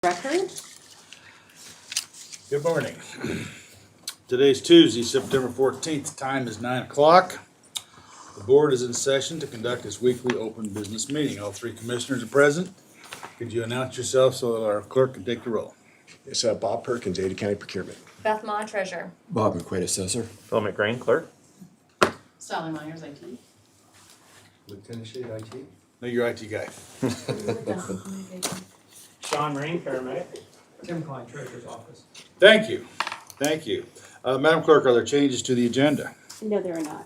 Record. Good morning. Today's Tuesday, September 14th. Time is 9 o'clock. The board is in session to conduct its weekly open business meeting. All three commissioners are present. Could you announce yourself so that our clerk can take the roll? It's Bob Perkins, Ada County Procurement. Beth Ma, Treasurer. Bob Mcquade, Assessor. Phil McGrain, Clerk. Sally Myers, IT. Lieutenant Shade, IT. No, you're IT guy. Sean Rain, Paramedic. Tim Klein, Treasurer's Office. Thank you. Thank you. Madam Clerk, are there changes to the agenda? No, there are not.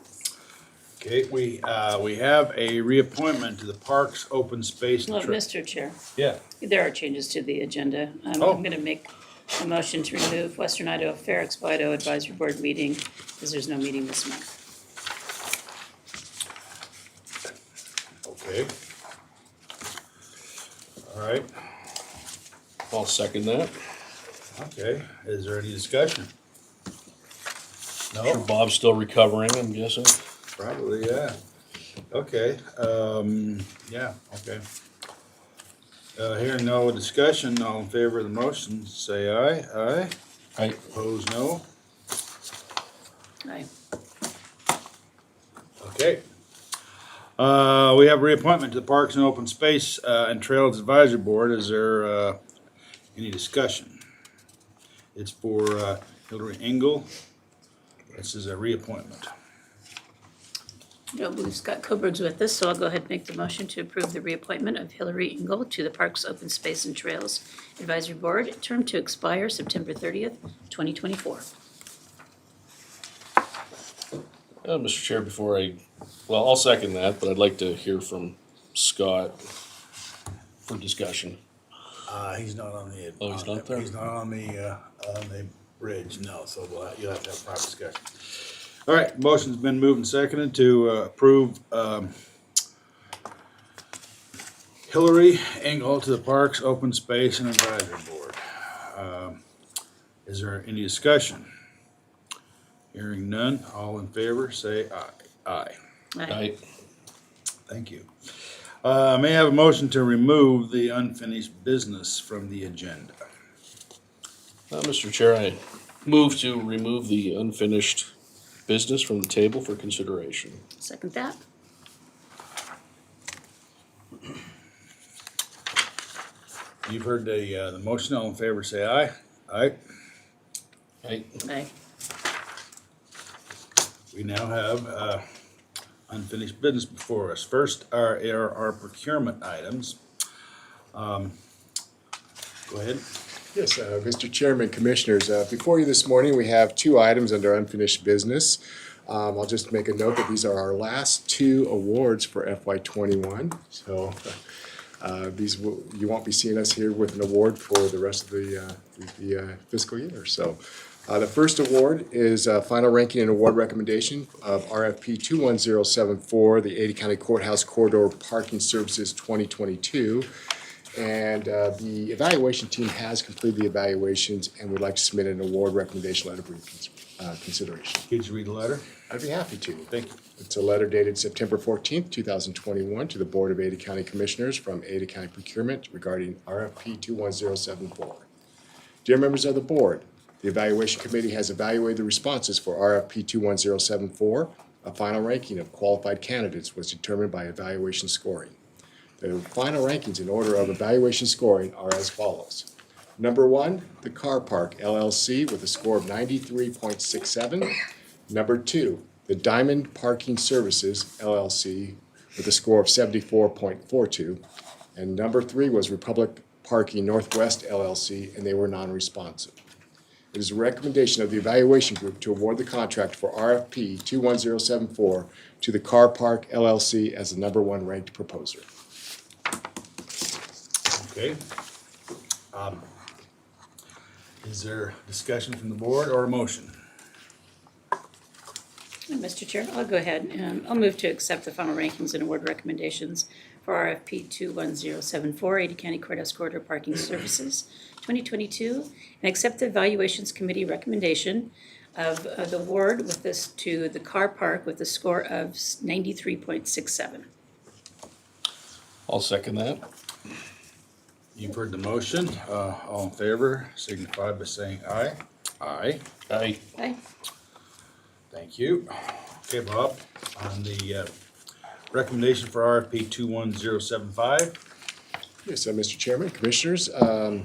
Okay, we have a reappointment to the Parks, Open Space. Well, Mr. Chair, Yeah. there are changes to the agenda. I'm going to make a motion to remove Western Idaho Fair Expo Advisory Board meeting because there's no meeting this month. Okay. All right. I'll second that. Okay. Is there any discussion? Sure, No? Bob's still recovering, I'm guessing. Probably, yeah. Okay, yeah, okay. Hearing no discussion, all in favor of the motion, say aye. Aye. Aye. Opposed, no. Aye. Okay. We have reappointment to the Parks and Open Space and Trails Advisory Board. Is there any discussion? It's for Hillary Engel. This is a reappointment. I don't believe Scott Coburg's with us, so I'll go ahead and make the motion to approve the reappointment of Hillary Engel to the Parks, Open Space and Trails Advisory Board, term to expire September 30th, 2024. Mr. Chair, I'll second that, but I'd like to hear from Scott for discussion. He's not on the. Oh, he's not there? He's not on the bridge, no, so you'll have to have a proper discussion. All right, motion's been moved and seconded to approve Hillary Engel to the Parks, Open Space and Advisory Board. Is there any discussion? Hearing none, all in favor, say aye. Aye. Aye. Thank you. May I have a motion to remove the unfinished business from the agenda? Mr. Chair, I move to remove the unfinished business from the table for consideration. Second that. You've heard the motion, all in favor, say aye. Aye. Aye. Aye. We now have unfinished business before us. First are our procurement items. Go ahead. Yes, Mr. Chairman, Commissioners, before you this morning, we have two items under unfinished business. I'll just make a note that these are our last two awards for FY21. So you won't be seeing us here with an award for the rest of the fiscal year. So the first award is final ranking and award recommendation of RFP 21074, the Ada County Courthouse Corridor Parking Services 2022. And the evaluation team has completed the evaluations and would like to submit an award recommendation letter for consideration. Could you read the letter? I'd be happy to. Thank you. It's a letter dated September 14th, 2021 to the Board of Ada County Commissioners from Ada County Procurement regarding RFP 21074. Dear members of the board, the evaluation committee has evaluated the responses for RFP 21074. A final ranking of qualified candidates was determined by evaluation scoring. The final rankings in order of evaluation scoring are as follows. Number 1, the Car Park LLC with a score of 93.67. Number 2, the Diamond Parking Services LLC with a score of 74.42. And number 3 was Republic Parking Northwest LLC, and they were non-responsive. It is a recommendation of the evaluation group to award the contract for RFP 21074 to the Car Park LLC as the number 1 ranked proposer. Okay. Is there discussion from the board or a motion? Mr. Chair, I'll go ahead. I'll move to accept the final rankings and award recommendations for RFP 21074, Ada County Courthouse Corridor Parking Services 2022, and accept the Evaluations Committee recommendation of the award with this to the Car Park with a score of 93.67. I'll second that. You've heard the motion. All in favor, signify by saying aye. Aye. Aye. Aye. Thank you. Okay, Bob, on the recommendation for RFP 21075. Yes, Mr. Chairman, Commissioners, the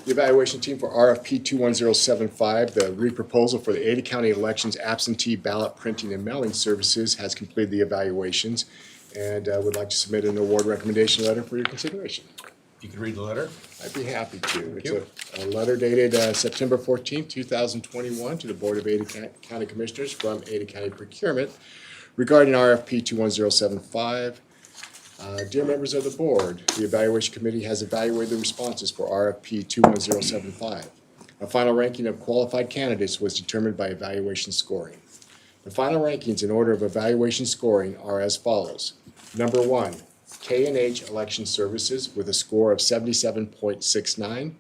evaluation team for RFP 21075, the re-proposal for the Ada County Elections absentee ballot printing and mailing services has completed the evaluations and would like to submit an award recommendation letter for your consideration. If you could read the letter. I'd be happy to. you. It's a letter dated September 14th, 2021 to the Board of Ada County Commissioners from Ada County Procurement regarding RFP 21075. Dear members of the board, the evaluation committee has evaluated the responses for RFP 21075. A final ranking of qualified candidates was determined by evaluation scoring. The final rankings in order of evaluation scoring are as follows. Number 1, K&H Election Services with a score of 77.69.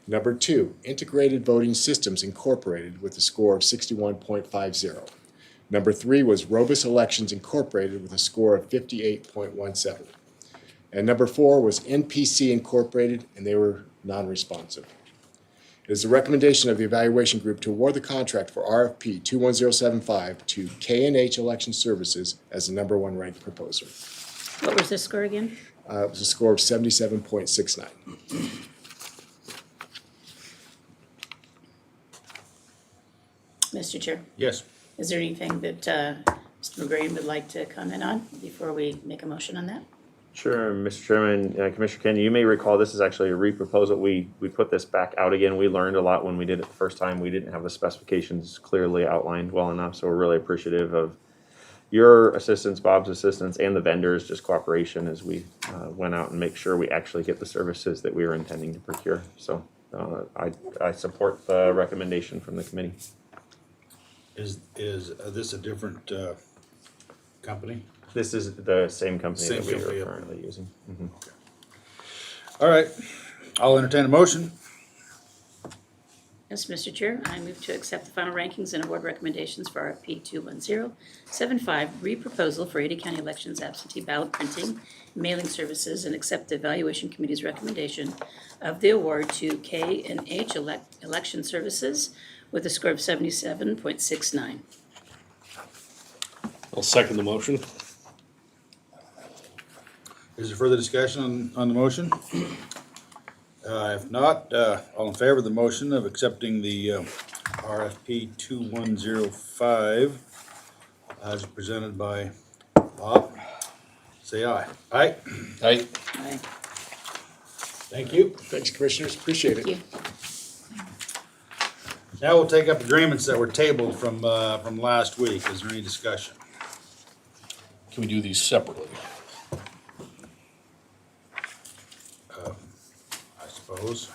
Number 2, Integrated Voting Systems Incorporated with a score of 61.50. Number 3 was Robus Elections Incorporated with a score of 58.17. And number 4 was NPC Incorporated, and they were non-responsive. It is the recommendation of the evaluation group to award the contract for RFP 21075 to K&H Election Services as the number 1 ranked proposer. What was the score again? It was a score of 77.69. Mr. Chair, Yes. is there anything that Mr. Mcquade would like to comment on before we make a motion on that? Sure, Mr. Chairman, Commissioner Kennedy, you may recall this is actually a re-proposal. We put this back out again. We learned a lot when we did it the first time. We didn't have the specifications clearly outlined well enough, so we're really appreciative of your assistance, Bob's assistance, and the vendors' just cooperation as we went out and make sure we actually get the services that we were intending to procure. So I support the recommendation from the committee. Is this a different company? This is the same company Same that we company, are yeah. currently using. Mhm. All right. I'll entertain a motion. Yes, Mr. Chair, I move to accept the final rankings and award recommendations for RFP 21075, re-proposal for Ada County Elections absentee ballot printing and mailing services, and accept the evaluation committee's recommendation of the award to K&H Election Services with a score of 77.69. I'll second the motion. Is there further discussion on the motion? If not, all in favor of the motion of accepting the RFP 2105 as presented by Bob, say aye. Aye. Aye. Aye. Thank you. Thanks, Commissioners. Appreciate Thank it. you. Now we'll take up agreements that were tabled from last week. Is there any discussion? Can we do these separately? I suppose.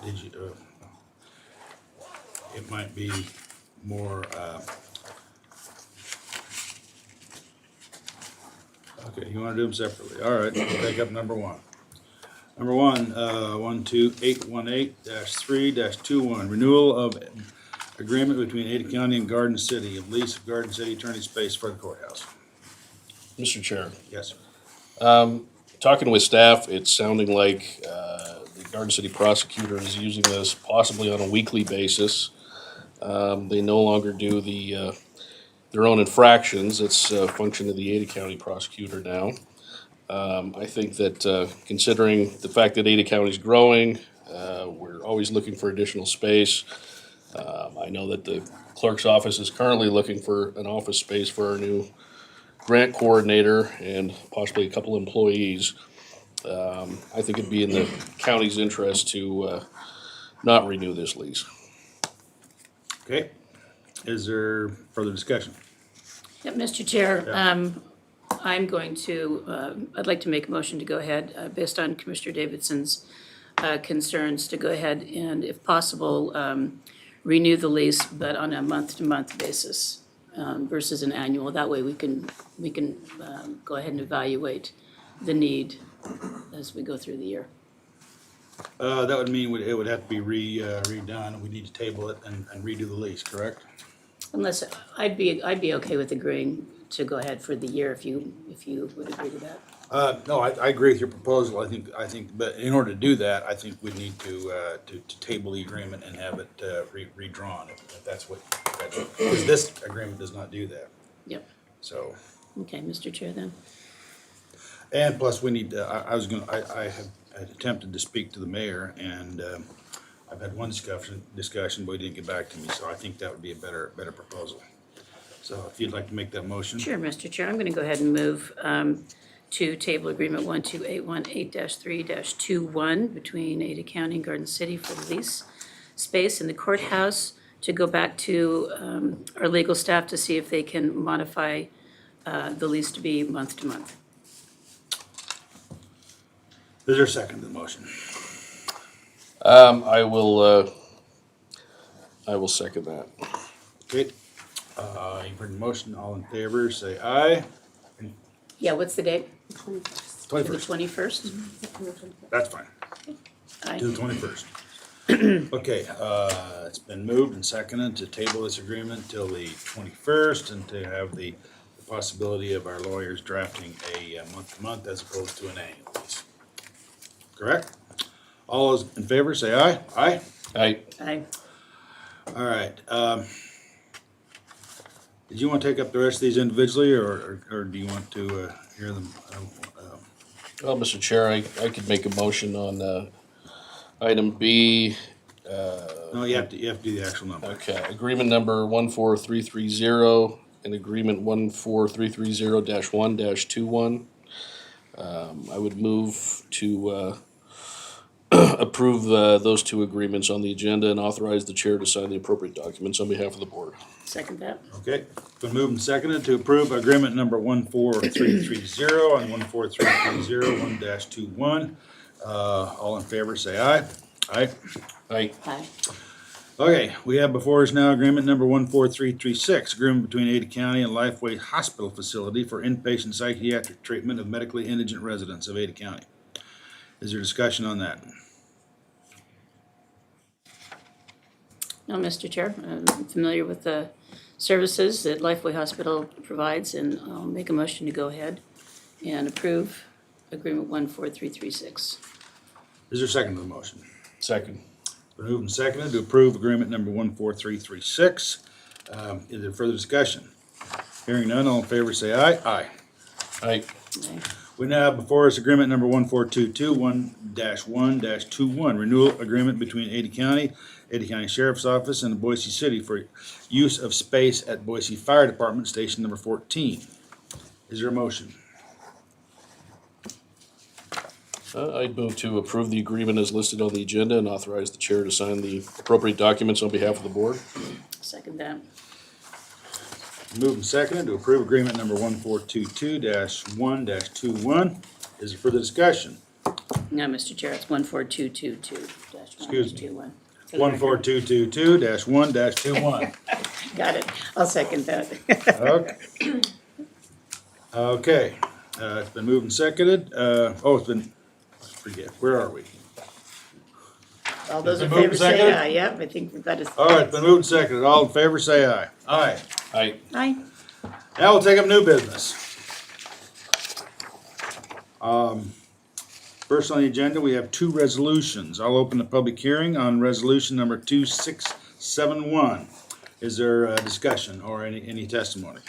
Did you, it might be more, okay, you wanna do them separately. All right, we'll take up number 1. Number 1, 12818-3-21, renewal of agreement between Ada County and Garden City of lease of Garden City attorney space for the courthouse. Mr. Chair. Yes. Talking with staff, it's sounding like the Garden City prosecutor is using this possibly on a weekly basis. They no longer do their own infractions. It's a function of the Ada County prosecutor now. I think that considering the fact that Ada County is growing, we're always looking for additional space. I know that the clerk's office is currently looking for an office space for our new grant coordinator and possibly a couple employees. I think it'd be in the county's interest to not renew this lease. Okay. Is there further discussion? Yeah, Mr. Chair, I'm going to, I'd like to make a motion to go ahead, based on Commissioner Davidson's concerns, to go ahead and, if possible, renew the lease, but on a month-to-month basis versus an annual. That way we can go ahead and evaluate the need as we go through the year. That would mean it would have to be redone. We need to table it and redo the lease, correct? Unless, I'd be okay with agreeing to go ahead for the year if you would agree to that. No, I agree with your proposal. I think, but in order to do that, I think we need to table the agreement and have it redrawn, if that's what, because this agreement does not do that, Yep. so. Okay, Mr. Chair then. And plus, we need, I have attempted to speak to the mayor, and I've had one discussion, but he didn't get back to me, so I think that would be a better proposal. So if you'd like to make that motion. Sure, Mr. Chair, I'm going to go ahead and move to table agreement 12818-3-21 between Ada County and Garden City for the lease space in the courthouse, to go back to our legal staff to see if they can modify the lease to be month to month. Is there a second to the motion? I will second that. Okay, you've heard the motion, all in favor, say aye. Yeah, what's the date? The 21st, 21st? that's fine, Aye. to the 21st. Okay, it's been moved and seconded to table this agreement till the 21st and to have the possibility of our lawyers drafting a month-to-month as opposed to an annual lease. Correct? All those in favor, say aye. Aye? Aye. Aye. All right, did you want to take up the rest of these individually, or do you want to hear them? Well, Mr. Chair, I could make a motion on item B. No, you have to do the actual number. Okay, agreement number 14330 and agreement 14330-1-21. I would move to approve those two agreements on the agenda and authorize the chair to sign the appropriate documents on behalf of the board. Second that. Okay, been moved and seconded to approve agreement number 14330 and 14330 1-21. All in favor, say aye. Aye. Aye. Aye. Okay, we have before us now agreement number 14336, agreement between Ada County and Lifeway Hospital Facility for inpatient psychiatric treatment of medically indigent residents of Ada County. Is there discussion on that? No, Mr. Chair, I'm familiar with the services that Lifeway Hospital provides, and I'll make a motion to go ahead and approve agreement 14336. Is there a second to the motion? Second. Been moved and seconded to approve agreement number 14336. Is there further discussion? Hearing none, all in favor say aye. Aye. Aye. Aye. We now have before us agreement number 14221 1-1-21, renewal agreement between Ada County Sheriff's Office, and Boise City for use of space at Boise Fire Department Station number 14. Is there a motion? I'd move to approve the agreement as listed on the agenda and authorize the chair to sign the appropriate documents on behalf of the board. Second that. Moved and seconded to approve agreement number 1422-1-21. Is there further discussion? No, Mr. Chair, it's 14222-1-21. Excuse me. 14222-1-21. Got it. I'll second that. Okay. Okay, it's been moved and seconded. It's been, forget, where are we? All those in It's been favor moved and say seconded? aye. Yep, I think we've got it. All right, it's been moved and seconded. All in favor, say aye. Aye. Aye. Aye. Now we'll take up new business. First on the agenda, we have two resolutions. I'll open the public hearing on resolution number 2671. Is there a discussion or any testimony?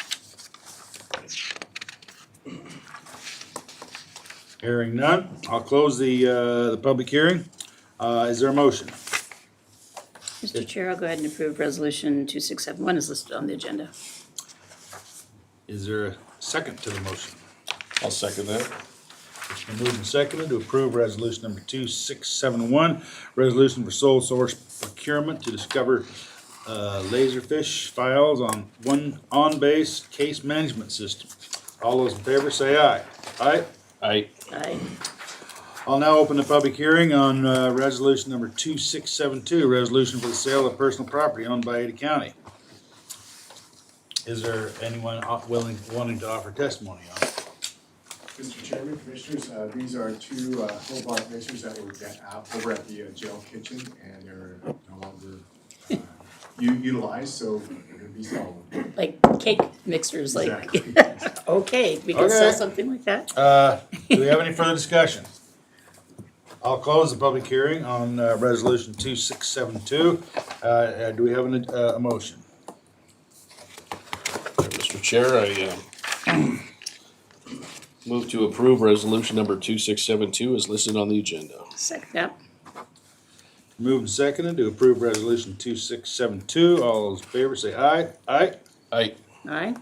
Hearing none, I'll close the public hearing. Is there a motion? Mr. Chair, I'll go ahead and approve resolution 2671 is listed on the agenda. Is there a second to the motion? I'll second that. It's been moved and seconded to approve resolution number 2671, resolution for sole source procurement to discover laserfish files on one on-base case management system. All those in favor say aye. Aye. Aye. Aye. I'll now open the public hearing on resolution number 2672, resolution for the sale of personal property owned by Ada County. Is there anyone wanting to offer testimony on it? Mr. Chairman, Commissioners, these are two Hobart mixers that were over at the jail kitchen, and they're no longer utilized, so they're going to be sold. Like cake mixers, like. Exactly. Okay, we can sell Okay. something like that? Do we have any further discussion? I'll close the public hearing on resolution 2672. Do we have a motion? Mr. Chair, I move to approve resolution number 2672 as listed on the agenda. Second that. Moved and seconded to approve resolution 2672. All those in favor say aye. Aye. Aye. Aye.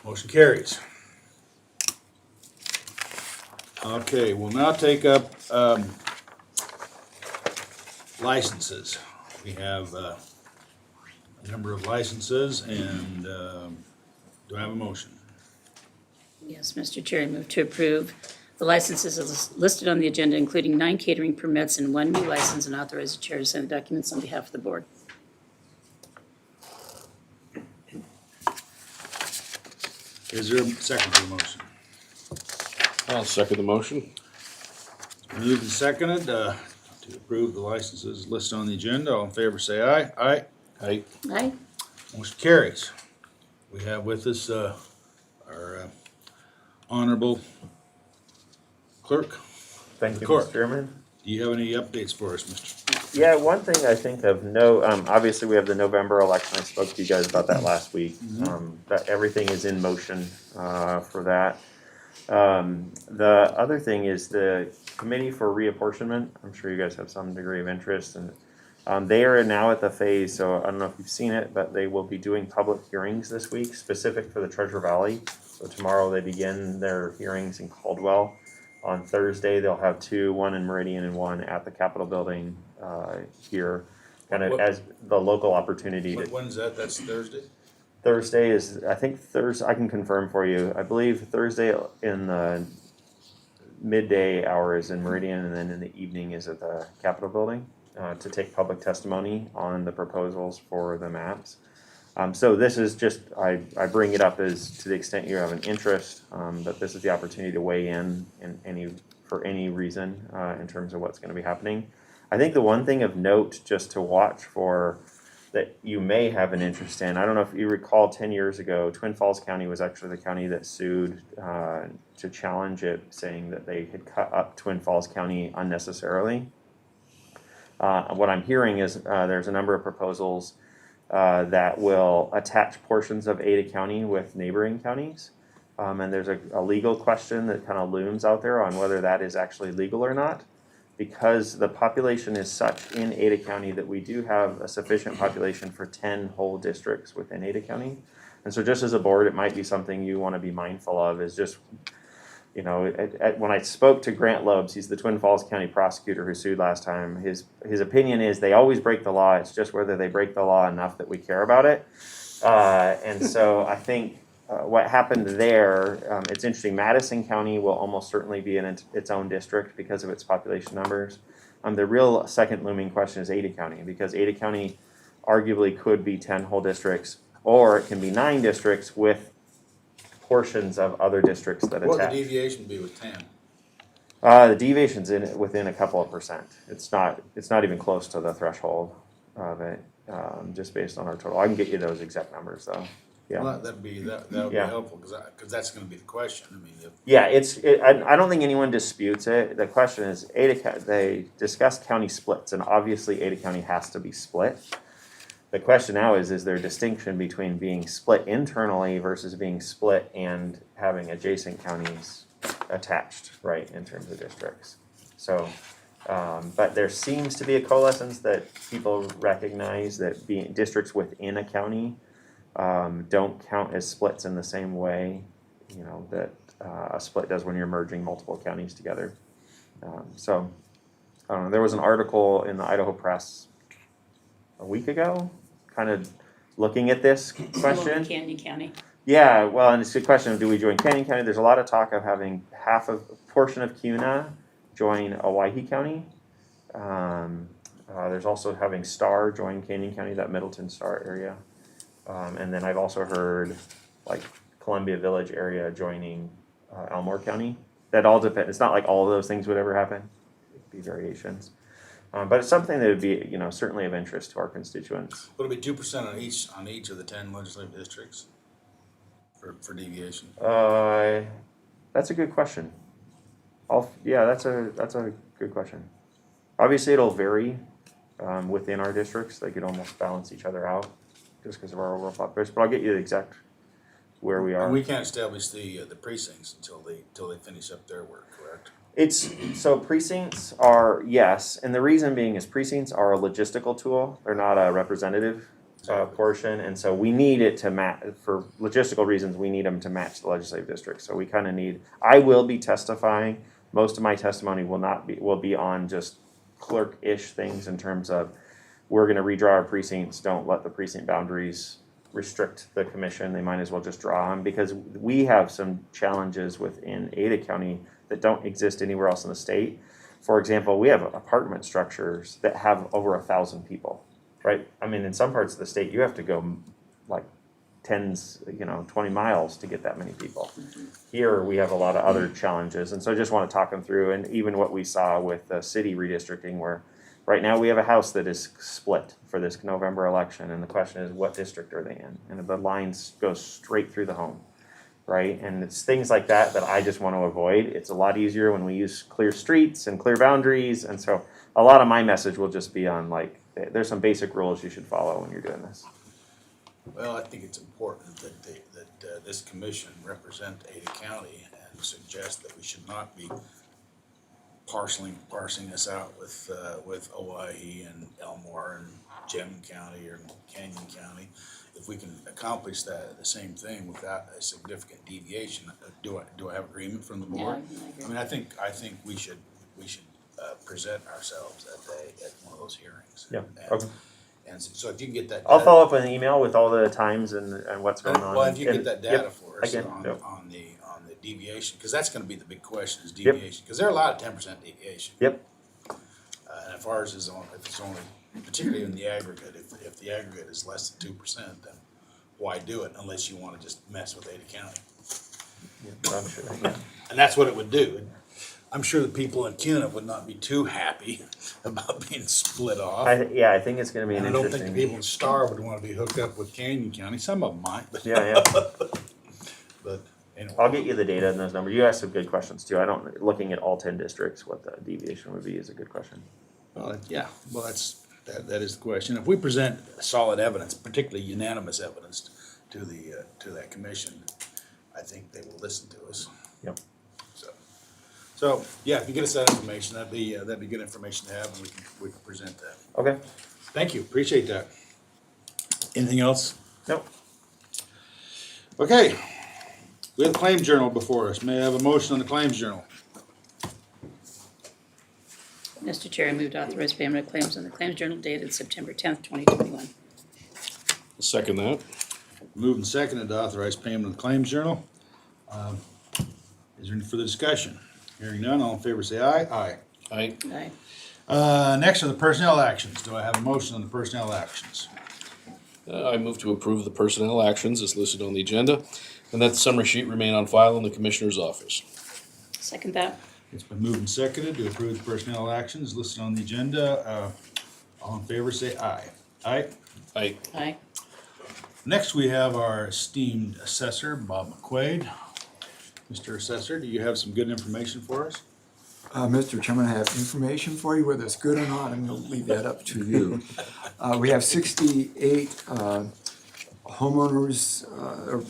Motion carries. Okay, we'll now take up licenses. We have a number of licenses and do I have a motion? Yes, Mr. Chair, I move to approve the licenses as listed on the agenda, including 9 catering permits and 1 new license, and authorize the chair to sign the documents on behalf of the board. Is there a second to the motion? I'll second the motion. Moved and seconded to approve the licenses listed on the agenda. All in favor say aye. Aye. Aye. Aye. Motion carries. We have with us our honorable clerk. Thank you, Court. Mr. Chairman. Do you have any updates for us, Mr.? Yeah, one thing I think of note, obviously we have the November election. I spoke to you guys about that last week. That everything is in motion for that. The other thing is the committee for reapportionment. I'm sure you guys have some degree of interest, and they are now at the phase. So I don't know if you've seen it, but they will be doing public hearings this week, specific for the Treasure Valley. So tomorrow they begin their hearings in Caldwell. On Thursday they'll have 2, one in Meridian and one at the Capitol building here, kind of as the local opportunity to. When's that? That's Thursday? Thursday is, I think Thursday, I can confirm for you. I believe Thursday in the midday hours in Meridian, and then in the evening is at the Capitol building to take public testimony on the proposals for the maps. So this is just, I bring it up as to the extent you have an interest, but this is the opportunity to weigh in for any reason in terms of what's going to be happening. I think the one thing of note just to watch for that you may have an interest in, I don't know if you recall 10 years ago, Twin Falls County was actually the county that sued to challenge it, saying that they had cut up Twin Falls County unnecessarily. What I'm hearing is there's a number of proposals that will attach portions of Ada County with neighboring counties. And there's a legal question that kind of looms out there on whether that is actually legal or not. Because the population is such in Ada County that we do have a sufficient population for 10 whole districts within Ada County. And so just as a board, it might be something you want to be mindful of is just, you know, when I spoke to Grant Lobes, he's the Twin Falls County prosecutor who sued last time, his opinion is they always break the law, it's just whether they break the law enough that we care about it. And so I think what happened there, it's interesting, Madison County will almost certainly be in its own district because of its population numbers. The real second looming question is Ada County, because Ada County arguably could be 10 whole districts, or it can be 9 districts with portions of other districts that What would attach. the deviation be with 10? The deviation's within a couple of percent. It's not even close to the threshold of it, just based on our total. I can get you those exact numbers though. Yeah. Well, that would be Yeah. helpful, because that's gonna be the question. I mean, Yeah, I don't think anyone disputes it. The question is, they discussed county splits, and obviously Ada County has to be split. The question now is there a distinction between being split internally versus being split and having adjacent counties attached, right, in terms of districts? So, but there seems to be a coalescence that people recognize that being districts within a county don't count as splits in the same way, you know, that a split does when you're merging multiple counties together. So, there was an article in the Idaho Press a week ago, kind of looking at this question. Canyon County. Yeah, well, and it's a question of do we join Canyon County? There's a lot of talk of having half of a portion of CUNA join Owyhee County. There's also having Star join Canyon County, that Middleton Star area. And then I've also heard like Columbia Village area joining Elmore County. That all depends. It's not like all of those things would ever happen. It'd be variations. But it's something that would be, you know, certainly of interest to our constituents. would it be 2% on each of the 10 legislative districts? for deviation? That's a good question. That's a good question. Obviously, it'll vary within our districts. They could almost balance each other out just because of our overall population. But I'll get you the exact where we are. And we can't establish the precincts until they finish up their work, correct? So precincts are, yes, and the reason being is precincts are a logistical tool. They're not a representative portion, and so we need it to match, for logistical reasons, we need them to match the legislative district. So we kind of need, I will be testifying, most of my testimony will be on just clerk-ish things in terms of, we're gonna redraw our precincts, don't let the precinct boundaries restrict the commission, they might as well just draw them, because we have some challenges within Ada County that don't exist anywhere else in the state. For example, we have apartment structures that have over 1,000 people, right? I mean, in some parts of the state, you have to go like 20 miles to get that many people. Here, we have a lot of other challenges, and so I just want to talk them through, and even what we saw with the city redistricting, where right now we have a house that is split for this November election, and the question is, what district are they in? And the lines go straight through the home, right? And it's things like that that I just want to avoid. It's a lot easier when we use clear streets and clear boundaries, and so a lot of my message will just be on, like, there's some basic rules you should follow when you're doing this. Well, I think it's important that this commission represent Ada County and suggest that we should not be parsing this out with Owyhee and Elmore and Gem County or Canyon County. If we can accomplish the same thing without a significant deviation, do I have agreement from the board? Yeah, I agree. I mean, I think we should present ourselves at one of those hearings. Yeah. And, Okay. and so if you can get that. I'll follow up with an email with all the times and what's going on. Well, if you And- get that yep, data for us I can, on yep. the deviation, because that's gonna be the big question is Yep. deviation, because there are a lot of 10% deviation. Yep. And if ours is if it's only, particularly in the aggregate, if the aggregate is less than 2%, then why do it unless you wanna just mess with Ada County? I'm sure, yeah. And that's what it would do. I'm sure the people in CUNA would not be too happy about being split off. I think it's gonna be an And I don't interesting. think the people in Star would wanna be hooked up with Canyon County. Some of them might, but. Yeah. But anyway. I'll get you the data and those numbers. You asked some good questions too. Looking at all 10 districts, what the deviation would be is a good question. Well, yeah, well, that is the question. If we present solid evidence, particularly unanimous evidence to that commission, I think they will listen to us. Yep. So, yeah, if you get us that information, that'd be good information to have, and we can present that. Okay. Thank you, appreciate that. Anything else? Nope. Okay, we have the claims journal before us. May I have a motion on the claims journal? Mr. Chair, I move to authorize payment of claims on the Claims Journal dated September 10th, 2021. Second that. Moved and seconded to authorize payment of the claims journal. Is there any further discussion? Hearing none, all in favor say aye. Aye. Aye. Aye. Next are the personnel actions. Do I have a motion on the personnel actions? I move to approve the personnel actions as listed on the agenda, and that the summary sheet remain on file in the Commissioner's office. Second that. It's been moved and seconded to approve the personnel actions listed on the agenda. All in favor say aye. Aye. Aye. Aye. Next, we have our esteemed assessor, Bob Mcquade. Mr. Assessor, do you have some good information for us? Mr. Chairman, I have information for you. Whether it's good or not, I'm going to leave that up to you. We have 68 homeowners, or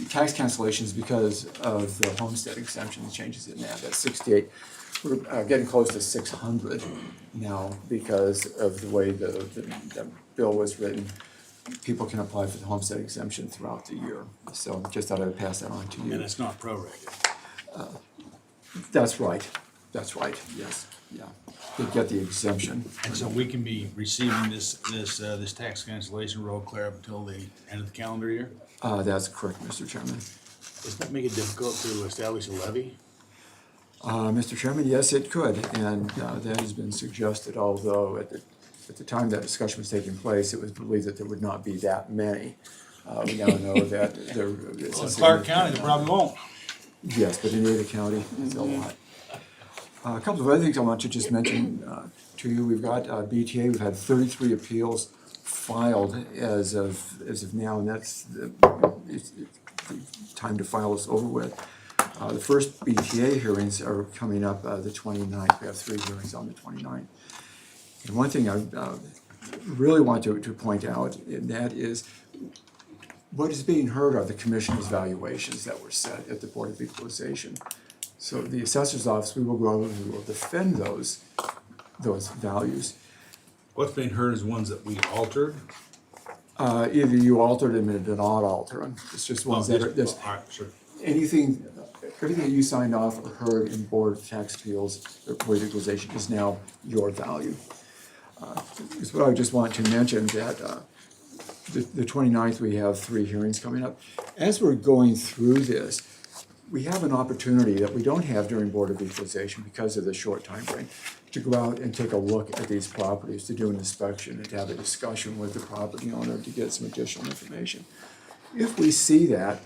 tax cancellations because of the homestead exemption changes in that. That's 68. We're getting close to 600 now because of the way the bill was written. People can apply for the homestead exemption throughout the year. So just thought I would pass that on to you. And it's not prorated. That's right, yes, yeah. They get the exemption. And so we can be receiving this tax cancellation roll clear up until the end of the calendar year? That's correct, Mr. Chairman. Doesn't that make it difficult to establish a levy? Mr. Chairman, yes, it could, and that has been suggested, although at the time that discussion was taking place, it was believed that there would not be that many. We now know that there is. Well, in Clark County, they probably won't. Yes, but in Ada County, it's a lot. A couple of other things I want to just mention to you. We've got BTA. We've had 33 appeals filed as of now, and that's it's time to file this over with. The first BTA hearings are coming up the 29th. We have 3 hearings on the 29th. And one thing I really want to point out, and that is what is being heard are the commissioner's valuations that were set at the Board of Equalization. So the assessor's office, we will go over and we will defend those values. What's being heard is ones that we altered. Either you altered them or did not alter them. It's just ones that are, All right, sure. everything that you signed off or heard in Board of Tax Appeals or Board of Equalization is now your value. Is what I just want to mention that the 29th, we have 3 hearings coming up. As we're going through this, we have an opportunity that we don't have during Board of Equalization because of the short time frame to go out and take a look at these properties, to do an inspection and to have a discussion with the property owner to get some additional information. If we see that,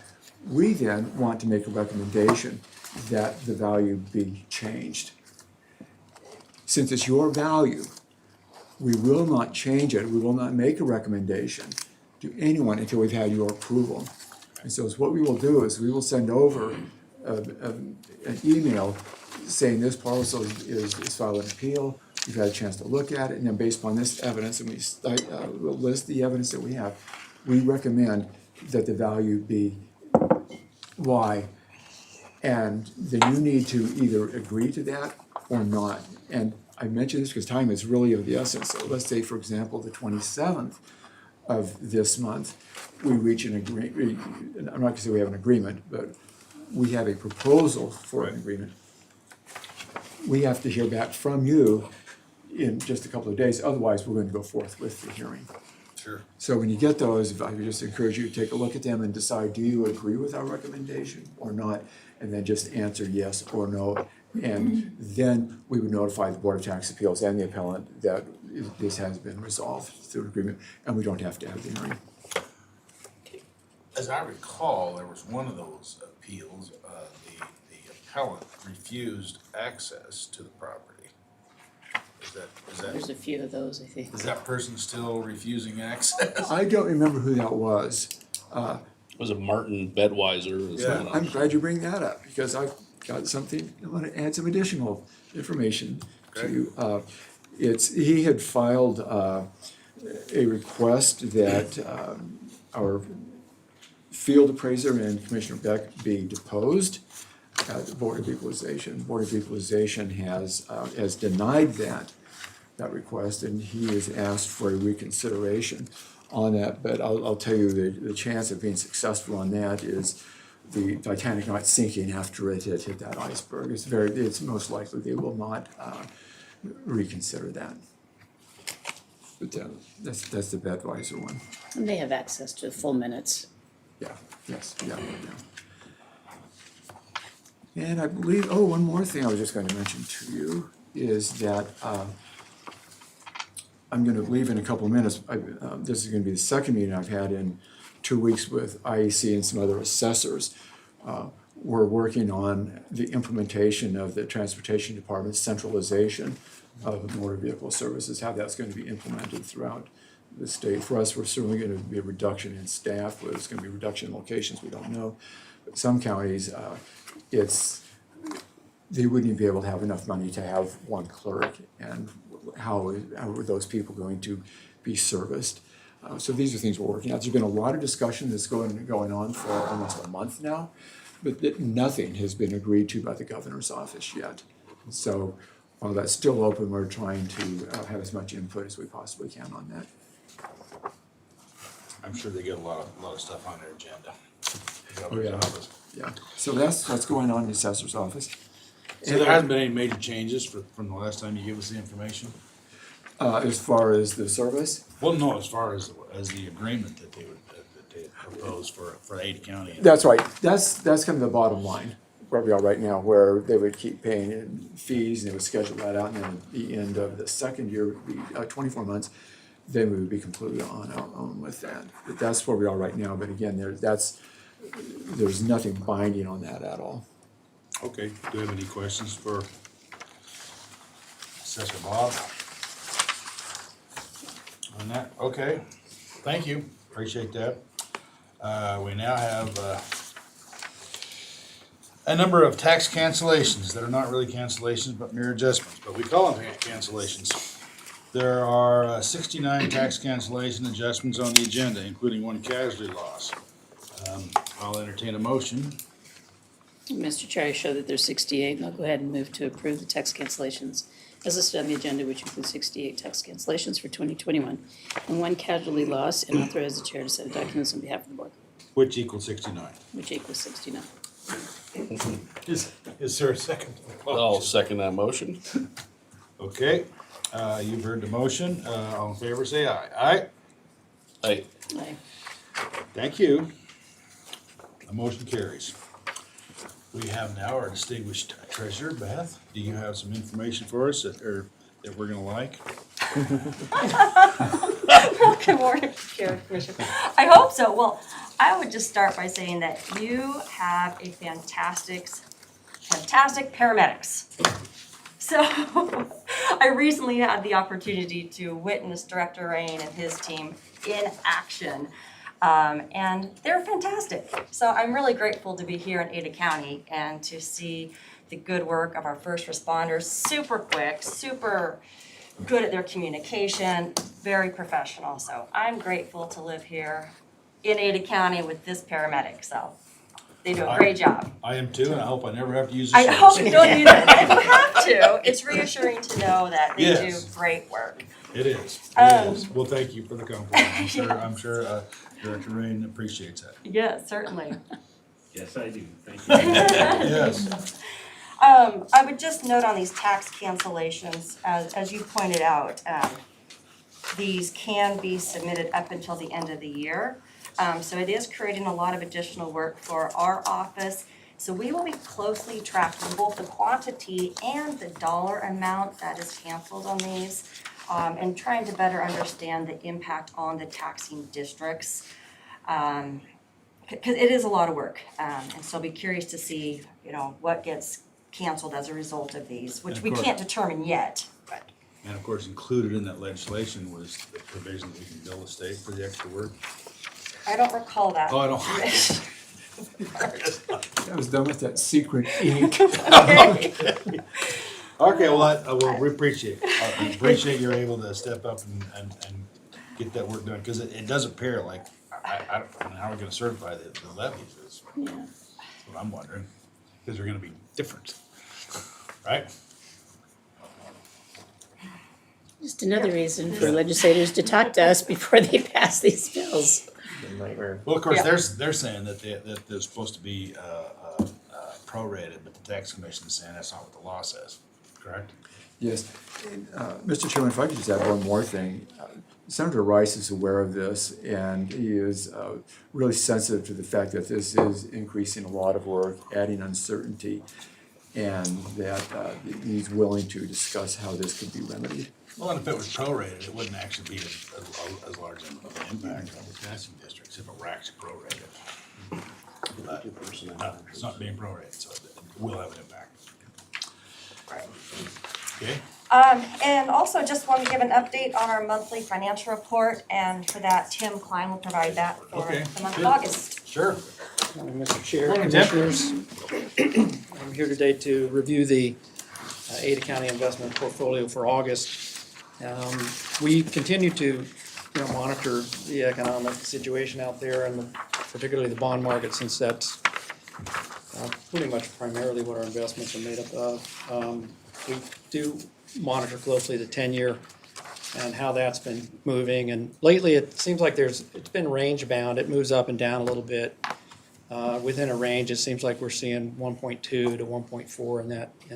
we then want to make a recommendation that the value be changed. Since it's your value, we will not change it, we will not make a recommendation to anyone until we've had your approval. And so what we will do is we will send over an email saying this parcel is filed an appeal, you've had a chance to look at it, and then based upon this evidence, and we'll list the evidence that we have, we recommend that the value be Y. And then you need to either agree to that or not. And I mention this because time is really of the essence. So let's say, for example, the 27th of this month, we reach an agreement. I'm not going to say we have an agreement, but we have a proposal for an agreement. We have to hear back from you in just a couple of days. Otherwise, we're going to go forth with the hearing. Sure. So when you get those, I would just encourage you to take a look at them and decide, do you agree with our recommendation or not? And then just answer yes or no. And then we would notify the Board of Tax Appeals and the appellant that this has been resolved through agreement, and we don't have to have the hearing. As I recall, there was one of those appeals, the appellant refused access to the property. There's a few of those, I think. Is that person still refusing access? I don't remember who that was. Was it Martin Bedweiser? Is Yeah. that I'm glad you bring that up, because I've got something, I want to add some additional information to you. He had filed a request that our field appraiser and Commissioner Beck be deposed at the Board of Equalization. Board of Equalization has denied that request, and he has asked for a reconsideration on that. But I'll tell you, the chance of being successful on that is the Titanic not sinking after it had hit that iceberg. It's most likely they will not reconsider that. But that's the Bedweiser one. And they have access to full minutes. Yeah, yes, yeah. And I believe, one more thing I was just going to mention to you is that I'm going to leave in a couple of minutes. This is going to be the second meeting I've had in 2 weeks with IEC and some other assessors. We're working on the implementation of the Transportation Department's centralization of motor vehicle services, how that's going to be implemented throughout the state. For us, we're certainly going to be a reduction in staff, whether it's going to be a reduction in locations, we don't know. But some counties, they wouldn't even be able to have enough money to have one clerk, and how are those people going to be serviced? So these are things we're working on. There's been a lot of discussion that's going on for almost a month now, but nothing has been agreed to by the governor's office yet. So while that's still open, we're trying to have as much input as we possibly can on that. I'm sure they get a lot of stuff on their agenda. Oh, yeah. Yeah, so that's going on in the assessor's office. So there hasn't been any major changes from the last time you gave us the information? As far as the service, Well, no, as far as the agreement that they proposed for Ada County. that's right. That's kind of the bottom line where we are right now, where they would keep paying in fees and they would schedule that out, and then at the end of the second year would be 24 months. Then we would be completely on our own with that. But that's where we are right now. But again, there's nothing binding on that at all. Okay, do you have any questions for Assessor Bob? On that, okay, thank you, appreciate that. We now have a number of tax cancellations that are not really cancellations but mere adjustments, but we call them cancellations. There are 69 tax cancellation adjustments on the agenda, including one casualty loss. I'll entertain a motion. Mr. Chair, I show that there's 68, and I'll go ahead and move to approve the tax cancellations as listed on the agenda, which includes 68 tax cancellations for 2021 and one casualty loss, and authorize the chair to sign documents on behalf of the board, Which equals 69. which equals 69. Is there a second? I'll second that motion. Okay, you've heard the motion. All in favor, say aye. Aye? Aye. Aye. Thank you. The motion carries. We have now our distinguished treasurer, Beth. Do you have some information for us that we're gonna like? Good morning, Chair, Commissioner. I hope so. Well, I would just start by saying that you have a fantastic paramedics. So I recently had the opportunity to witness Director Rain and his team in action. And they're fantastic. So I'm really grateful to be here in Ada County and to see the good work of our first responders. Super quick, super good at their communication, very professional. So I'm grateful to live here in Ada County with this paramedic. So they do a great job. I am too, and I hope I never have to use the I service. hope you don't do that. If you have to, it's reassuring to know that they Yes. do great work. It is. Well, thank you for the compliment. I'm sure Director Rain appreciates that. Yes, certainly. Yes, I do. Thank you. Yes. I would just note on these tax cancellations, as you pointed out, these can be submitted up until the end of the year. So it is creating a lot of additional work for our office. So we will be closely tracking both the quantity and the dollar amount that is canceled on these, and trying to better understand the impact on the taxing districts. Because it is a lot of work, and so I'll be curious to see, what gets canceled as a result of these, which And of we course- can't determine yet, but. And of course, included in that legislation was the provision that we can bill the state for the extra work. I don't recall that. Oh, I don't. That was done with that secret ink. Okay. Okay, well, we appreciate it. We appreciate you're able to step up and get that work done, because it does appear like, I don't know how we're gonna certify the levies is Yeah. what I'm wondering, because they're gonna be different, right? Just another reason for legislators to talk to us before they pass these bills. Nightmare. Well, of course, Yeah. they're saying that they're supposed to be prorated, but the tax commission is saying that's not what the law says, correct? Yes. Mr. Chairman, if I could just add one more thing. Senator Rice is aware of this, and he is really sensitive to the fact that this is increasing a lot of work, adding uncertainty, and that he's willing to discuss how this could be remedied. Well, and if it was prorated, it wouldn't actually be as large an impact on the taxing districts if it were actually prorated. But it's not being prorated, so it will have an impact. Right. Okay? And also just want to give an update on our monthly financial report, and for that, Tim Klein will provide that for Okay, the month of good. August. Sure. Mr. Chair, Morning, Tim. Commissioners, I'm here today to review the Ada County investment portfolio for August. We continue to, monitor the economic situation out there, and particularly the bond market, since that's pretty much primarily what our investments are made up of. We do monitor closely the 10-year and how that's been moving, and lately it seems like it's been range bound. It moves up and down a little bit. Within a range, it seems like we're seeing 1.2 to 1.4 in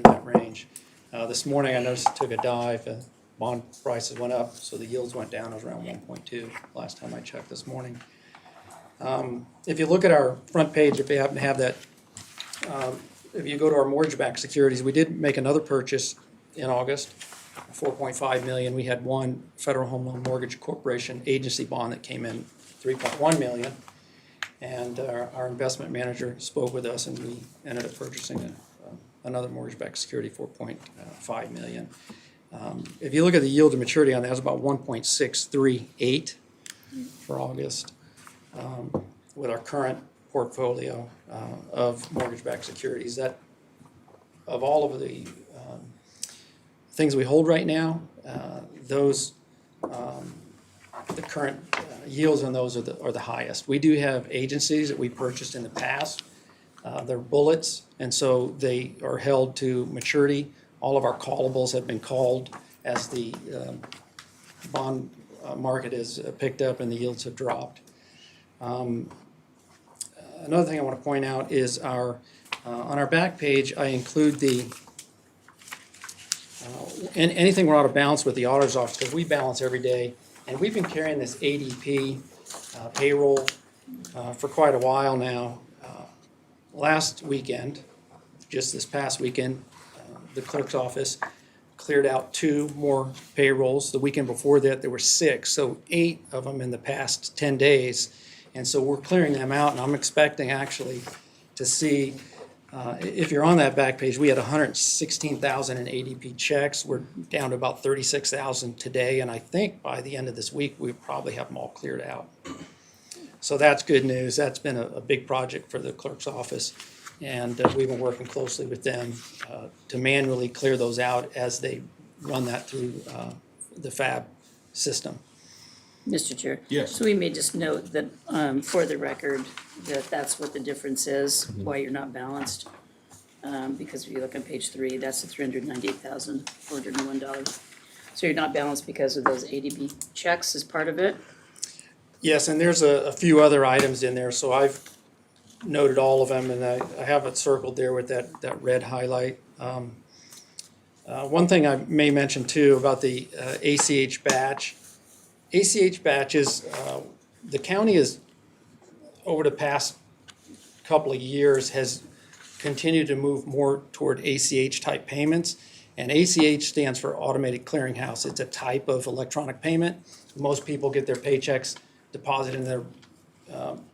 that range. This morning I noticed it took a dive. Bond prices went up, so the yields went down. It was around 1.2 last time I checked this morning. If you look at our front page, if you happen to have that, if you go to our mortgage-backed securities, we did make another purchase in August, $4.5 million. We had one Federal Home Loan Mortgage Corporation agency bond that came in $3.1 million. And our investment manager spoke with us, and we ended up purchasing another mortgage-backed security, $4.5 million. If you look at the yield to maturity on that, it's about 1.638 for August. with our current portfolio of mortgage-backed securities. That, of all of the things we hold right now, those, the current yields on those are the highest. We do have agencies that we purchased in the past. They're bullets, and so they are held to maturity. All of our callables have been called as the bond market has picked up and the yields have dropped. Another thing I want to point out is our on our back page, I include the anything we're out of balance with the auditor's office, because we balance every day, and we've been carrying this ADP payroll for quite a while now. Last weekend, just this past weekend, the clerk's office cleared out 2 more payrolls. The weekend before that, there were 6, so 8 of them in the past 10 days. And so we're clearing them out, and I'm expecting actually to see, if you're on that back page, we had 116,000 in ADP checks. We're down to about 36,000 today, and I think by the end of this week, we probably have them all cleared out. So that's good news. That's been a big project for the clerk's office, and we've been working closely with them to manually clear those out as they run that through the FAB system. Mr. Chair? Yes. So we may just note that, for the record, that that's what the difference is, why you're not balanced. Because if you look on page 3, that's the $398,401. So you're not balanced because of those ADB checks as part of it? Yes, and there's a few other items in there, so I've noted all of them, and I have it circled there with that red highlight. One thing I may mention too about the ACH batch. ACH batches, the county is, over the past couple of years, has continued to move more toward ACH type payments. And ACH stands for Automated Clearinghouse. It's a type of electronic payment. Most people get their paychecks deposited in their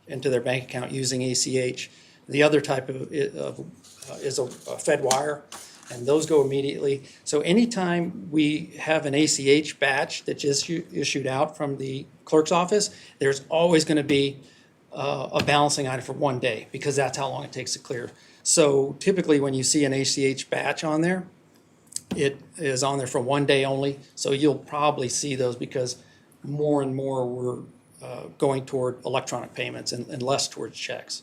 into their bank account using ACH. The other type is a Fed wire, and those go immediately. So anytime we have an ACH batch that's issued out from the clerk's office, there's always going to be a balancing item for 1 day, because that's how long it takes to clear. So typically when you see an ACH batch on there, it is on there for 1 day only. So you'll probably see those because more and more we're going toward electronic payments and less towards checks.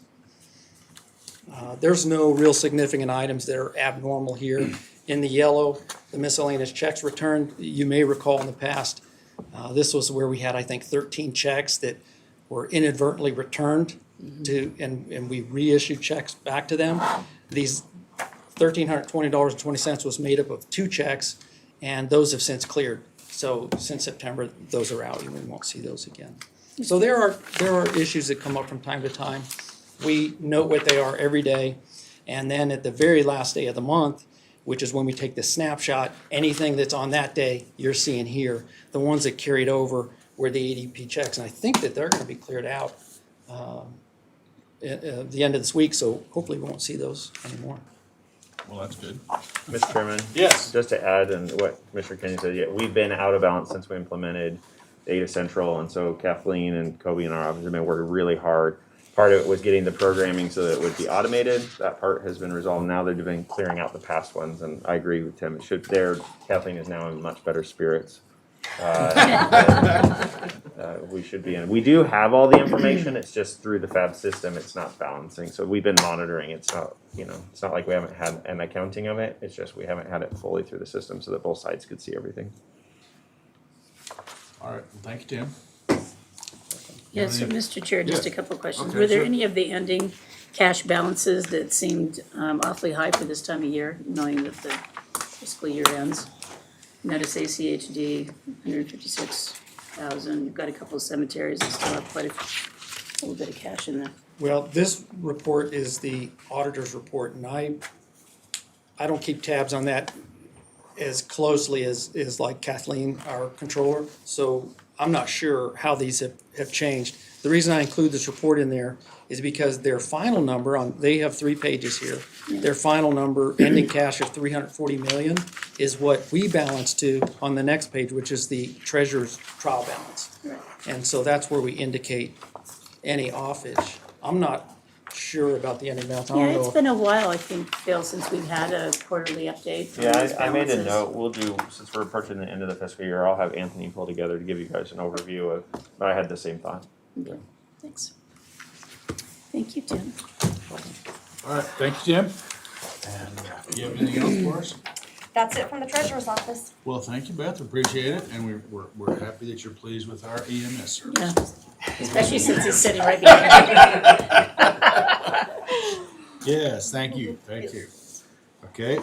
There's no real significant items that are abnormal here. In the yellow, the miscellaneous checks returned. You may recall in the past, this was where we had, I think, 13 checks that were inadvertently returned to, and we reissued checks back to them. These $1,320.20 was made up of 2 checks, and those have since cleared. So since September, those are out, and we won't see those again. So there are issues that come up from time to time. We note what they are every day, and then at the very last day of the month, which is when we take the snapshot, anything that's on that day, you're seeing here. The ones that carried over were the ADP checks, and I think that they're going to be cleared out at the end of this week, so hopefully we won't see those anymore. Well, that's good. Mr. Chairman? Yes. Just to add, and what Commissioner Kenny said, yeah, we've been out of balance since we implemented Data Central, and so Kathleen and Kobe in our office have been working really hard. Part of it was getting the programming so that it would be automated. That part has been resolved. Now they've been clearing out the past ones, and I agree with Tim. It should. Kathleen is now in much better spirits. We should be in. We do have all the information. It's just through the FAB system. It's not balancing. So we've been monitoring. It's not, it's not like we haven't had an accounting of it. It's just we haven't had it fully through the system so that both sides could see everything. All right, well, thank you, Tim. Yes, so Mr. Chair, just a Yeah. couple of questions. Okay, Were there sure. any of the ending cash balances that seemed awfully high for this time of year, knowing that the fiscal year ends? Notice ACHD, 156,000. You've got a couple of cemeteries that still have quite a little bit of cash in there. Well, this report is the auditor's report, and I don't keep tabs on that as closely as like Kathleen, our controller, so I'm not sure how these have changed. The reason I include this report in there is because their final number they have 3 pages here. Their final number, ending cash of $340 million, is what we balance to on the next page, which is the treasurer's trial balance. Right. And so that's where we indicate any offage. I'm not sure about the ending balance. I Yeah, don't it's know. been a while, I think, Phil, since we've had a quarterly update. on Yeah, these I made a balances. note, we'll do, since we're approaching the end of the fiscal year, I'll have Anthony pull together to give you guys an overview of, but I had the same thought. Okay, thanks. Thank you, Tim. All right, thanks, Jim. And do you have anything else for us? That's it from the treasurer's office. Well, thank you, Beth, appreciate it, and we're happy that you're pleased with our EMS service. Yeah, especially since he's sitting right behind Yes, thank you. Okay,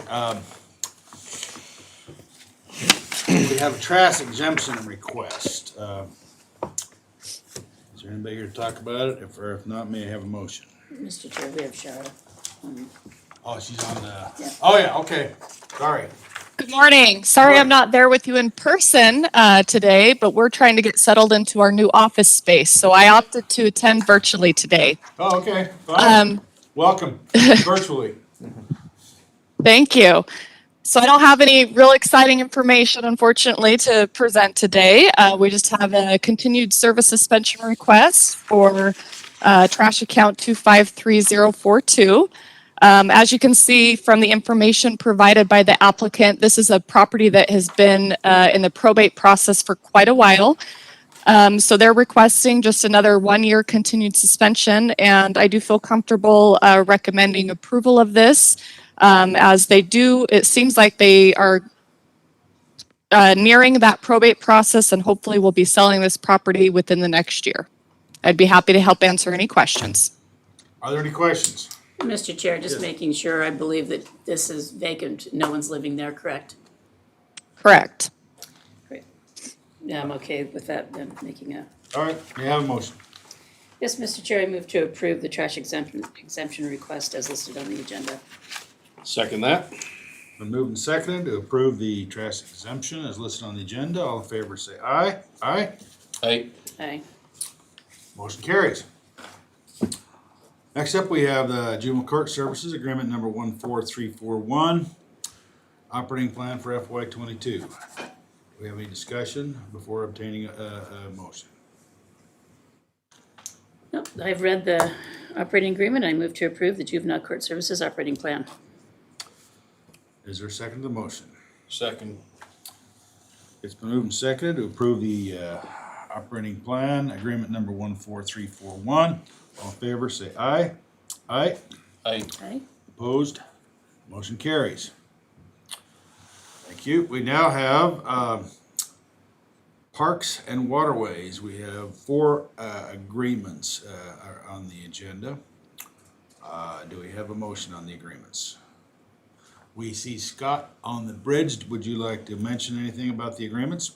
we have a trash exemption request. Is there anybody here to talk about it? If not, may I have a motion? you. Mr. Chair, we have Cheryl. Oh, she's on the, Yeah. oh yeah, okay, sorry. Good morning. Sorry I'm not there with you in person today, but we're trying to get settled into our new office space. So I opted to attend virtually today. Oh, okay, fine. Welcome, virtually. Thank you. So I don't have any real exciting information, unfortunately, to present today. We just have a continued service suspension request for trash account 253042. As you can see from the information provided by the applicant, this is a property that has been in the probate process for quite a while. So they're requesting just another 1-year continued suspension, and I do feel comfortable recommending approval of this, as they do, it seems like they are nearing that probate process and hopefully will be selling this property within the next year. I'd be happy to help answer any questions. Are there any questions? Mr. Chair, just Yes. making sure, I believe that this is vacant, no one's living there, correct? Correct. Great. Yeah, I'm okay with that, then making a, All right, may I have a motion? yes, Mr. Chair, I move to approve the trash exemption request as listed on the agenda. Second that. Been moved and seconded to approve the trash exemption as listed on the agenda. All in favor say aye. Aye. Aye. Aye. Motion carries. Next up, we have the Juvenile Court Services Agreement number 14341, operating plan for FY '22. Do we have any discussion before obtaining a motion? Nope, I've read the operating agreement. I move to approve the Juvenile Court Services operating plan. Is there a second to the motion? Second. It's been moved and seconded to approve the operating plan, agreement number 14341. All in favor, say aye. Aye. Aye. Aye. Opposed? Motion carries. Thank you. We now have Parks and Waterways. We have 4 agreements are on the agenda. Do we have a motion on the agreements? We see Scott on the bridge. Would you like to mention anything about the agreements?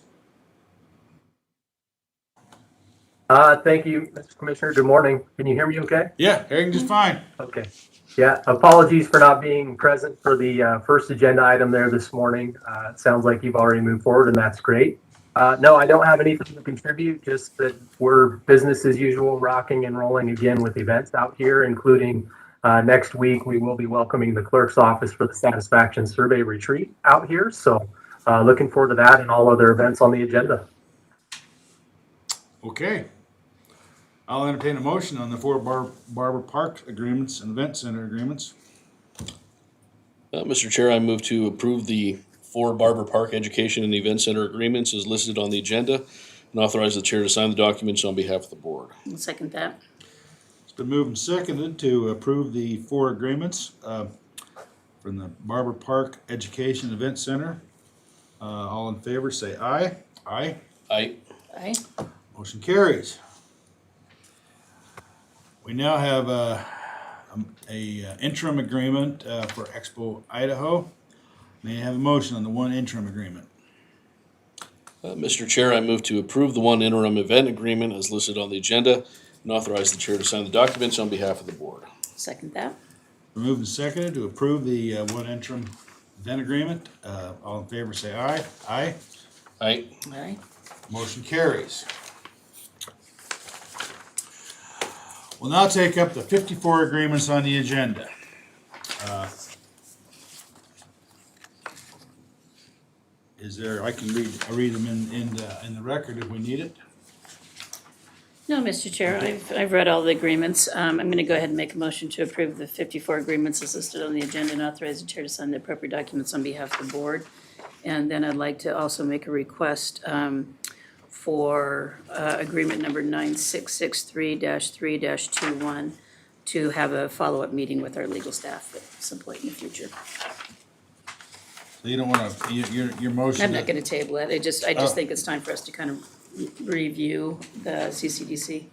Thank you, Mr. Commissioner. Good morning. Can you hear me okay? Yeah, hearing just fine. Okay. Yeah, apologies for not being present for the first agenda item there this morning. It sounds like you've already moved forward, and that's great. No, I don't have anything to contribute, just that we're business as usual, rocking and rolling again with events out here, including next week, we will be welcoming the clerk's office for the satisfaction survey retreat out here. So looking forward to that and all other events on the agenda. Okay. I'll entertain a motion on the 4 Barber Park agreements and event center agreements. Mr. Chair, I move to approve the 4 Barber Park Education and Event Center agreements as listed on the agenda and authorize the chair to sign the documents on behalf of the board. I'll second that. It's been moved and seconded to approve the 4 agreements from the Barber Park Education Event Center. All in favor, say aye. Aye. Aye. Aye. Motion carries. We now have a interim agreement for Expo Idaho. May I have a motion on the 1 interim agreement? Mr. Chair, I move to approve the 1 interim event agreement as listed on the agenda and authorize the chair to sign the documents on behalf of the board. Second that. Moved and seconded to approve the 1 interim event agreement. All in favor say aye. Aye. Aye. Aye. Motion carries. We'll now take up the 54 agreements on the agenda. Is there, I can read them in the record if we need it. No, Mr. Chair, I've read all the agreements. I'm going to go ahead and make a motion to approve the 54 agreements as listed on the agenda and authorize the chair to sign the appropriate documents on behalf of the board. And then I'd like to also make a request for agreement number 9663-3-21 to have a follow-up meeting with our legal staff at some point in the future. So you don't wanna, your motion. I'm not going to table it. I just Oh. think it's time for us to kind of review the CCDC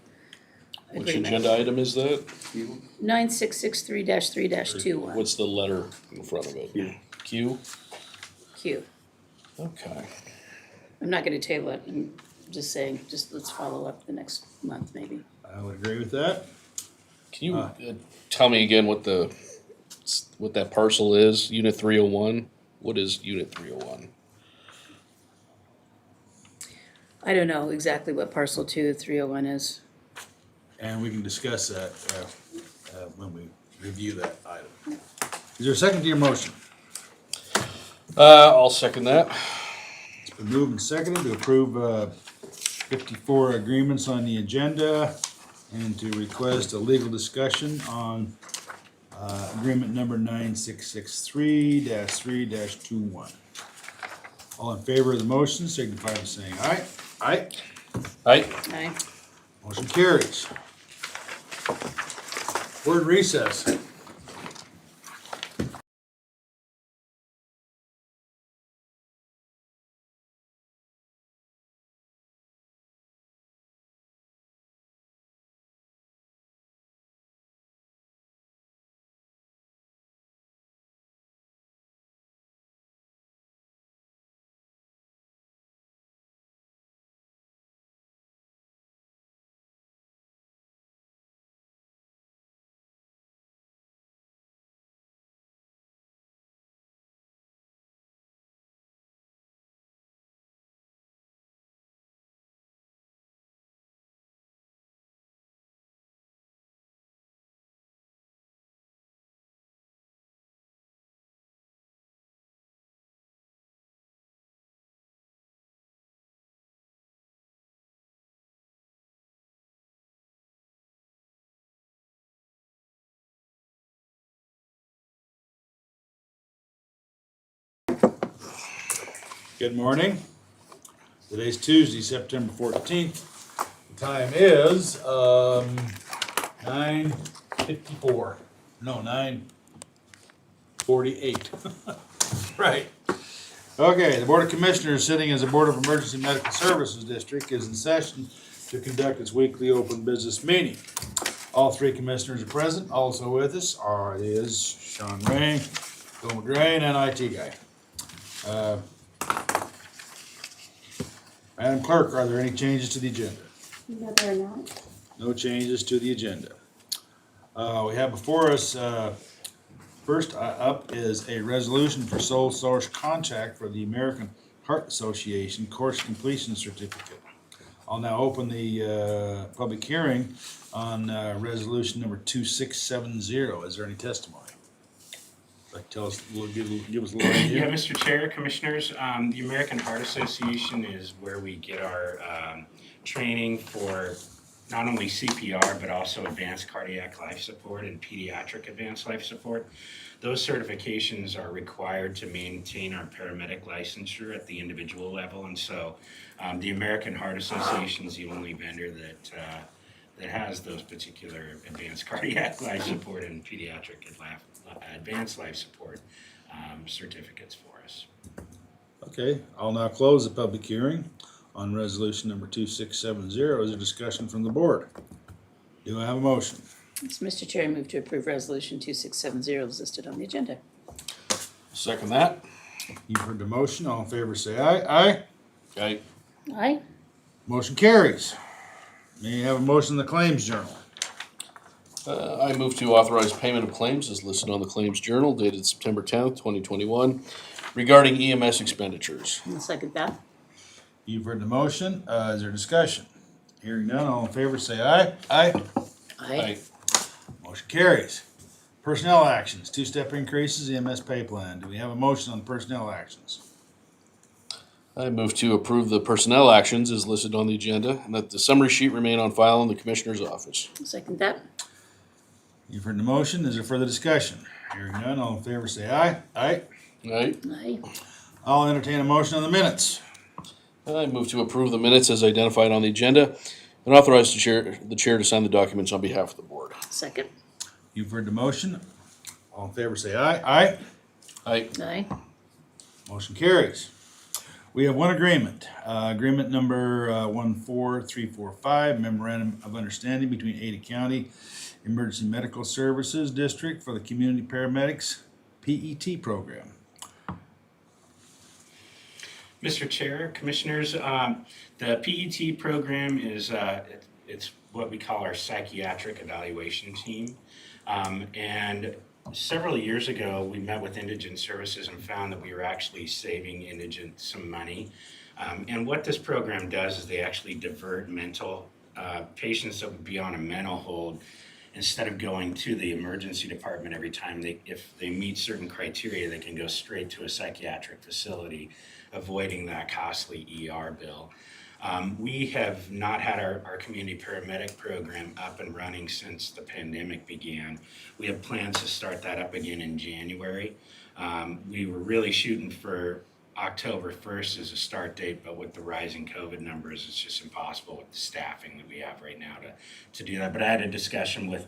Which agreement. agenda item is that? 9663-3-21. What's the letter in front of it? Q? Q. Okay. I'm not going to table it. I'm just saying, let's follow up the next month maybe. I would agree with that. Can you tell me again what that parcel is? Unit 301? What is Unit 301? I don't know exactly what parcel 301 is. And we can discuss that when we review that item. Is there a second to your motion? I'll second that. It's been moved and seconded to approve 54 agreements on the agenda and to request a legal discussion on agreement number 9663-3-21. All in favor of the motion signify by saying aye. Aye. Aye. Aye. Motion carries. Word recess. Good morning. Today's Tuesday, September 14th. The time is 9:54. No, 9:48. Right. Okay, the Board of Commissioners, sitting as a Board of Emergency Medical Services District, is in session to conduct its weekly open business meeting. All three commissioners are present. Also with us is Sean Ray, Bill McGrain, and IT guy. Madam Clerk, are there any changes to the agenda? No, they're not. No changes to the agenda. We have before us, first up is a resolution for sole source contract for the American Heart Association course completion certificate. I'll now open the public hearing on resolution number 2670. Is there any testimony? Like, tell us, give us a little idea. Yeah, Mr. Chair, Commissioners, the American Heart Association is where we get our training for not only CPR, but also advanced cardiac life support and pediatric advanced life support. Those certifications are required to maintain our paramedic licensure at the individual level. And so the American Heart Association is the only vendor that has those particular advanced cardiac life support and pediatric advanced life support certificates for us. Okay, I'll now close the public hearing on resolution number 2670. Is there discussion from the board? Do I have a motion? Yes, Mr. Chair, I move to approve resolution 2670 as listed on the agenda. Second that. You've heard the motion. All in favor say aye. Aye. Aye. Aye. Motion carries. May I have a motion in the claims journal? I move to authorize payment of claims as listed on the Claims Journal dated September 10th, 2021 regarding EMS expenditures. I'll second that. You've heard the motion. Is there discussion? Hearing none, all in favor say aye. Aye. Aye. Motion carries. Personnel actions, two-step increases, EMS pay plan. Do we have a motion on personnel actions? I move to approve the personnel actions as listed on the agenda and that the summary sheet remain on file in the Commissioner's office. Second that. You've heard the motion. Is there further discussion? Hearing none, all in favor say aye. Aye. Aye. Aye. I'll entertain a motion on the minutes. I move to approve the minutes as identified on the agenda and authorize the chair to sign the documents on behalf of the board. Second. You've heard the motion. All in favor say aye. Aye. Aye. Aye. Motion carries. We have one agreement, agreement number 14345, memorandum of understanding between Ada County Emergency Medical Services District for the Community Paramedics PET program. Mr. Chair, Commissioners, the PET program is, it's what we call our Psychiatric Evaluation team. And several years ago, we met with Indigent Services and found that we were actually saving indigent some money. And what this program does is they actually divert mental patients that would be on a mental hold. Instead of going to the emergency department every time, if they meet certain criteria, they can go straight to a psychiatric facility, avoiding that costly ER bill. We have not had our community paramedic program up and running since the pandemic began. We have plans to start that up again in January. We were really shooting for October 1st as a start date, but with the rising COVID numbers, it's just impossible with the staffing that we have right now to do that. But I had a discussion with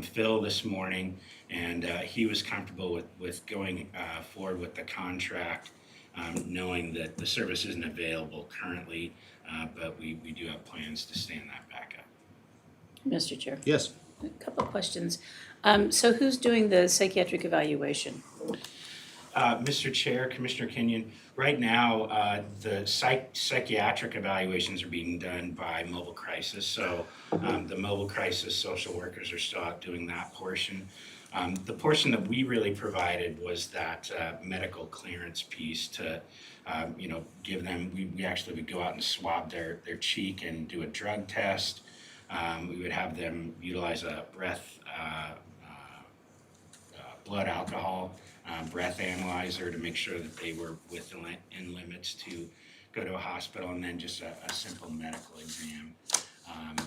Phil this morning, and he was comfortable with going forward with the contract, knowing that the service isn't available currently, but we do have plans to stand that back up. Mr. Chair. Yes. A couple of questions. So who's doing the psychiatric evaluation? Mr. Chair, Commissioner Kenyon, right now, the psychiatric evaluations are being done by Mobile Crisis. So the Mobile Crisis social workers are still out doing that portion. The portion that we really provided was that medical clearance piece to, give them, we actually would go out and swab their cheek and do a drug test. We would have them utilize a blood alcohol breath analyzer to make sure that they were within limits to go to a hospital, and then just a simple medical exam.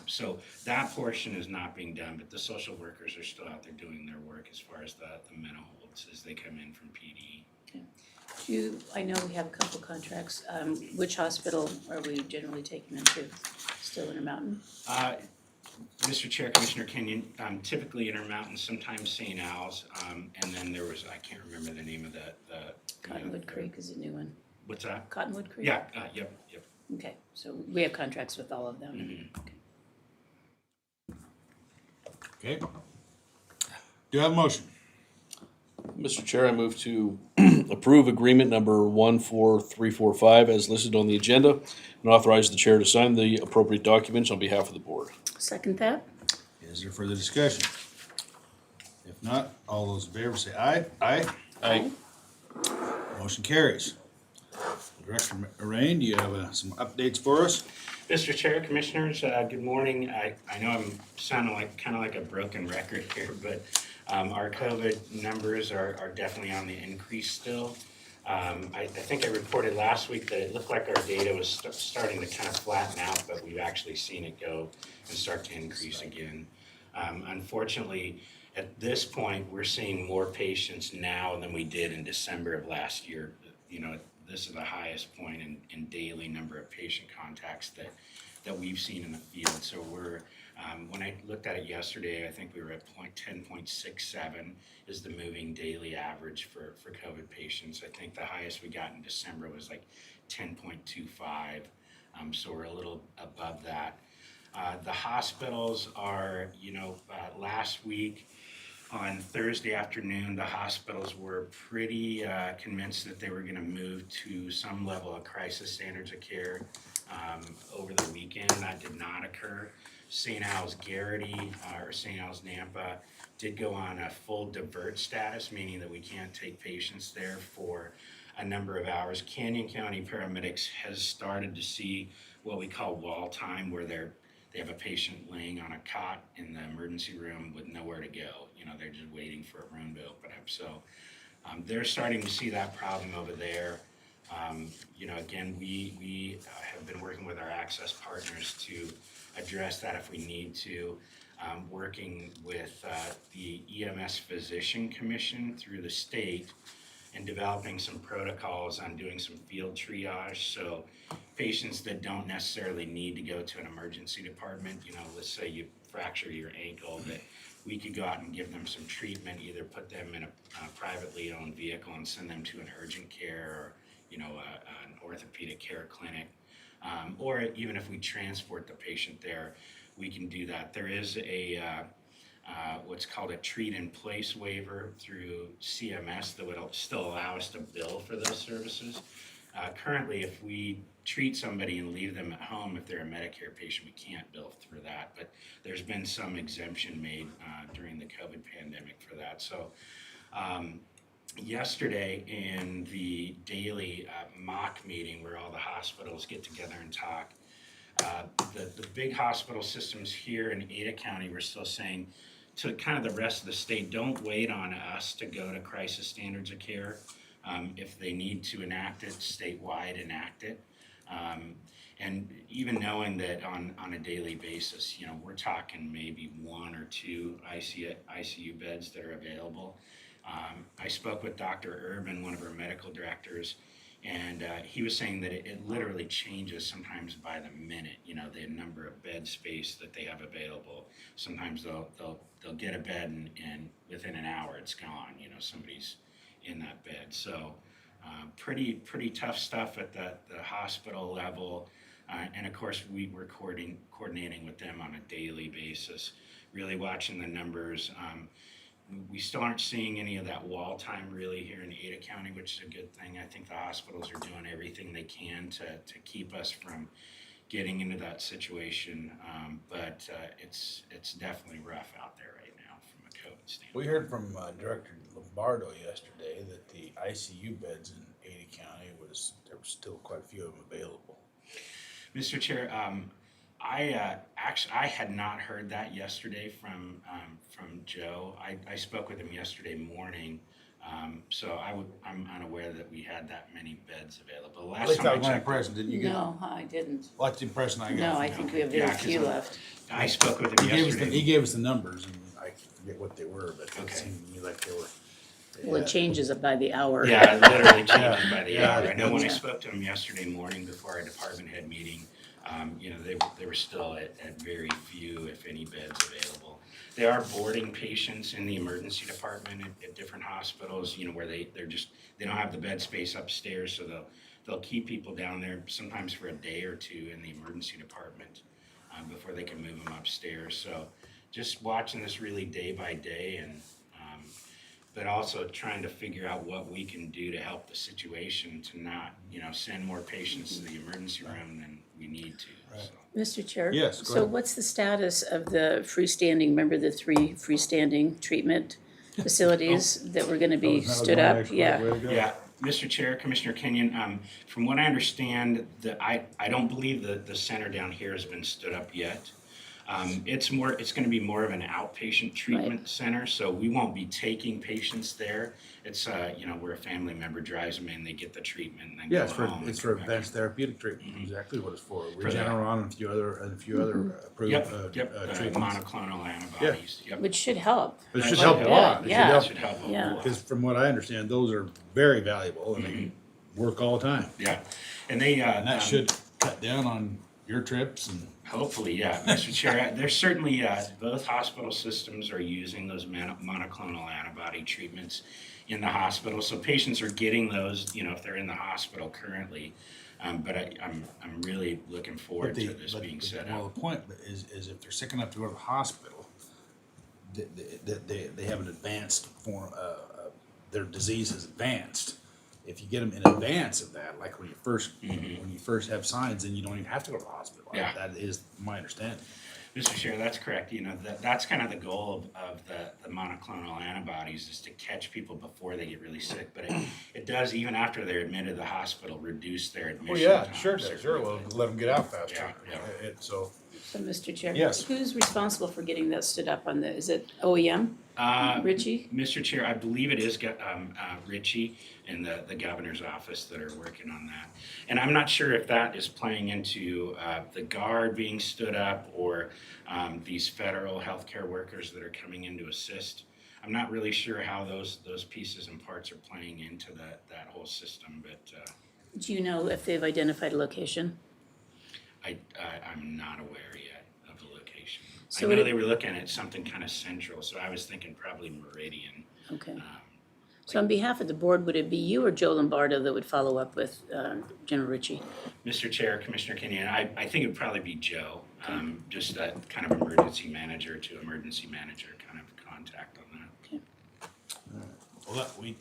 So that portion is not being done, but the social workers are still out there doing their work as far as the mental holds as they come in from PD. Okay. I know we have a couple contracts. Which hospital are we generally taking them to? Still Intermountain? Mr. Chair, Commissioner Kenyon, typically Intermountain, sometimes St. Al's, and then there was, I can't remember the name of the Cottonwood Creek is a new one. What's that? Cottonwood Creek? Yeah, yep. Okay, so we have contracts with all of them. Mhm. Okay. Okay. Do you have a motion? Mr. Chair, I move to approve agreement number 14345 as listed on the agenda and authorize the chair to sign the appropriate documents on behalf of the board. Second that? Is there further discussion? If not, all those in favor say aye. Aye. Aye. Motion carries. Director Rain, do you have some updates for us? Mr. Chair, Commissioners, good morning. I know I'm sounding kind of like a broken record here, but our COVID numbers are definitely on the increase still. I think I reported last week that it looked like our data was starting to kind of flatten out, but we've actually seen it go and start to increase again. Unfortunately, at this point, we're seeing more patients now than we did in December of last year. This is the highest point in daily number of patient contacts that we've seen in the field. So we're, when I looked at it yesterday, I think we were at 10.67 is the moving daily average for COVID patients. I think the highest we got in December was like 10.25. So we're a little above that. The hospitals are, last week, on Thursday afternoon, the hospitals were pretty convinced that they were going to move to some level of crisis standards of care over the weekend. That did not occur. St. Al's Garrity or St. Al's Nampa did go on a full divert status, meaning that we can't take patients there for a number of hours. Canyon County Paramedics has started to see what we call wall time, where they have a patient laying on a cot in the emergency room with nowhere to go. They're just waiting for a room to open up. So they're starting to see that problem over there. again, we have been working with our access partners to address that if we need to. Working with the EMS Physician Commission through the state and developing some protocols on doing some field triage. So patients that don't necessarily need to go to an emergency department, let's say you fracture your ankle, that we could go out and give them some treatment, either put them in a privately owned vehicle and send them to an urgent care or, an orthopedic care clinic. Or even if we transport the patient there, we can do that. There is a what's called a treat-in-place waiver through CMS that would still allow us to bill for those services. Currently, if we treat somebody and leave them at home, if they're a Medicare patient, we can't bill through that. But there's been some exemption made during the COVID pandemic for that. So yesterday in the daily mock meeting where all the hospitals get together and talk, the big hospital systems here in Ada County were still saying to kind of the rest of the state, don't wait on us to go to crisis standards of care. If they need to enact it statewide, enact it. And even knowing that on a daily basis, we're talking maybe 1 or 2 ICU beds that are available. I spoke with Dr. Urban, one of our medical directors, and he was saying that it literally changes sometimes by the minute, the number of bed space that they have available. Sometimes they'll get a bed and within an hour it's gone, somebody's in that bed. So pretty tough stuff at the hospital level. And of course we're coordinating with them on a daily basis, really watching the numbers. We still aren't seeing any of that wall time really here in Ada County, which is a good thing. I think the hospitals are doing everything they can to keep us from getting into that situation. But it's definitely rough out there right now from a COVID standpoint. We heard from Director Lombardo yesterday that the ICU beds in Ada County there were still quite a few of them available. Mr. Chair, I had not heard that yesterday from Joe. I spoke with him yesterday morning, so I'm unaware that we had that many beds available. At least that was my impression. Didn't you get? No, I didn't. Well, that's the impression I got. No, I think we have very few left. I spoke with him yesterday. He gave us the numbers, and I forget what they were, but it Okay. seemed to me like they were. Well, it changes by the hour. Yeah, it literally changes by the Yeah. hour. I know when I Yeah. spoke to him yesterday morning before our department head meeting, they were still at very few, if any, beds available. They are boarding patients in the emergency department at different hospitals, where they don't have the bed space upstairs, so they'll keep people down there sometimes for a day or two in the emergency department before they can move them upstairs. So just watching this really day by day, and but also trying to figure out what we can do to help the situation to not, send more patients to the emergency room than we need to. Right. So. Mr. Chair? Yes, go So ahead. what's the status of the freestanding, remember the 3 freestanding treatment facilities that were gonna be That was stood my up? next Yeah. way to go. Yeah, Mr. Chair, Commissioner Kenyon, from what I understand, I don't believe the center down here has been stood up yet. It's gonna be more of an outpatient treatment center, so we won't be taking patients there. It's, where a family member drives them in, they get the treatment and then Yeah, go it's home. it's for advanced therapeutic treatment, exactly what it's for. For that. Regeneron and a few other approved treatments. Monoclonal antibodies, yep. Which should help. It should That's help a good, lot. It should yeah. help. Should help a Yeah. lot. Because from what I understand, those are very valuable and they work all the time. Yeah, and they, And that should cut down on your trips and. hopefully, yeah, Mr. Chair, there's certainly, both hospital systems are using those monoclonal antibody treatments in the hospital. So patients are getting those, if they're in the hospital currently. But I'm really looking forward to this being set Well, up. the point is if they're sick enough to go to the hospital, they have an advanced form, their disease is advanced. If you get them in advance of that, like when you first have signs, then you don't even have to go to the hospital. Yeah. That is my understanding. Mr. Chair, that's correct. That's kind of the goal of the monoclonal antibodies is to catch people before they get really sick. But it does, even after they're admitted to the hospital, reduce their admission time. Sure. We'll let them get out faster. Yeah. So So, Mr. Chair? Yes. Who's responsible for getting that stood up on the, is it OEM? Richie? Mr. Chair, I believe it is Richie and the governor's office that are working on that. And I'm not sure if that is playing into the guard being stood up or these federal healthcare workers that are coming in to assist. I'm not really sure how those pieces and parts are playing into that whole system, but Do you know if they've identified a location? I'm not aware yet of the location. So I would know it- they were looking at something kind of central, so I was thinking probably Meridian. Okay. So on behalf of the board, would it be you or Joe Lombardo that would follow up with General Ritchie? Mr. Chair, Commissioner Kenyon, I think it would probably be Joe, just a kind of emergency manager to emergency manager kind of contact on that. Well, we'd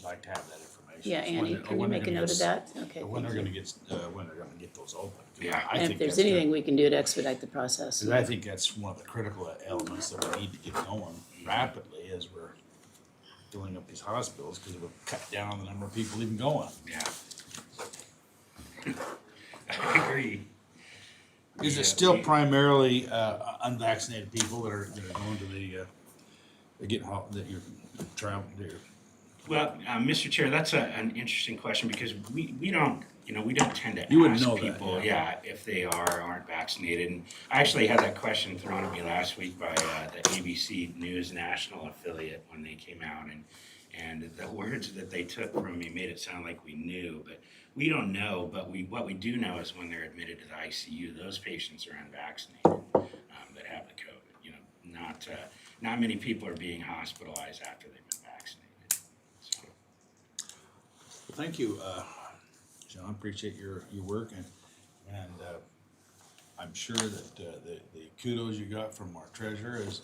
like to have that information. Yeah, Annie, can you make a note of that? Okay. When they're thank you. gonna get those open. 'Cause Yeah. I And think if there's that's good. anything we can do to expedite the process. 'Cause I think that's one of the critical elements that we need to get going rapidly as we're filling up these hospitals, because it will cut down the number of people even going. Yeah. I agree. Is Yeah, it still we- primarily unvaccinated people that are going to that you're traveling, Well, Mr. Chair, that's an interesting question because we don't tend to You wouldn't ask know that, people, yeah. if they are or aren't vaccinated. And I actually had that question thrown at me last week by the ABC News national affiliate when they came out, and the words that they took from me made it sound like we knew, but we don't know. But what we do know is when they're admitted to the ICU, those patients are unvaccinated that have the COVID. Not many people are being hospitalized after they've been vaccinated. So. Thank you, John, appreciate your work, and I'm sure that the kudos you got from our treasurer is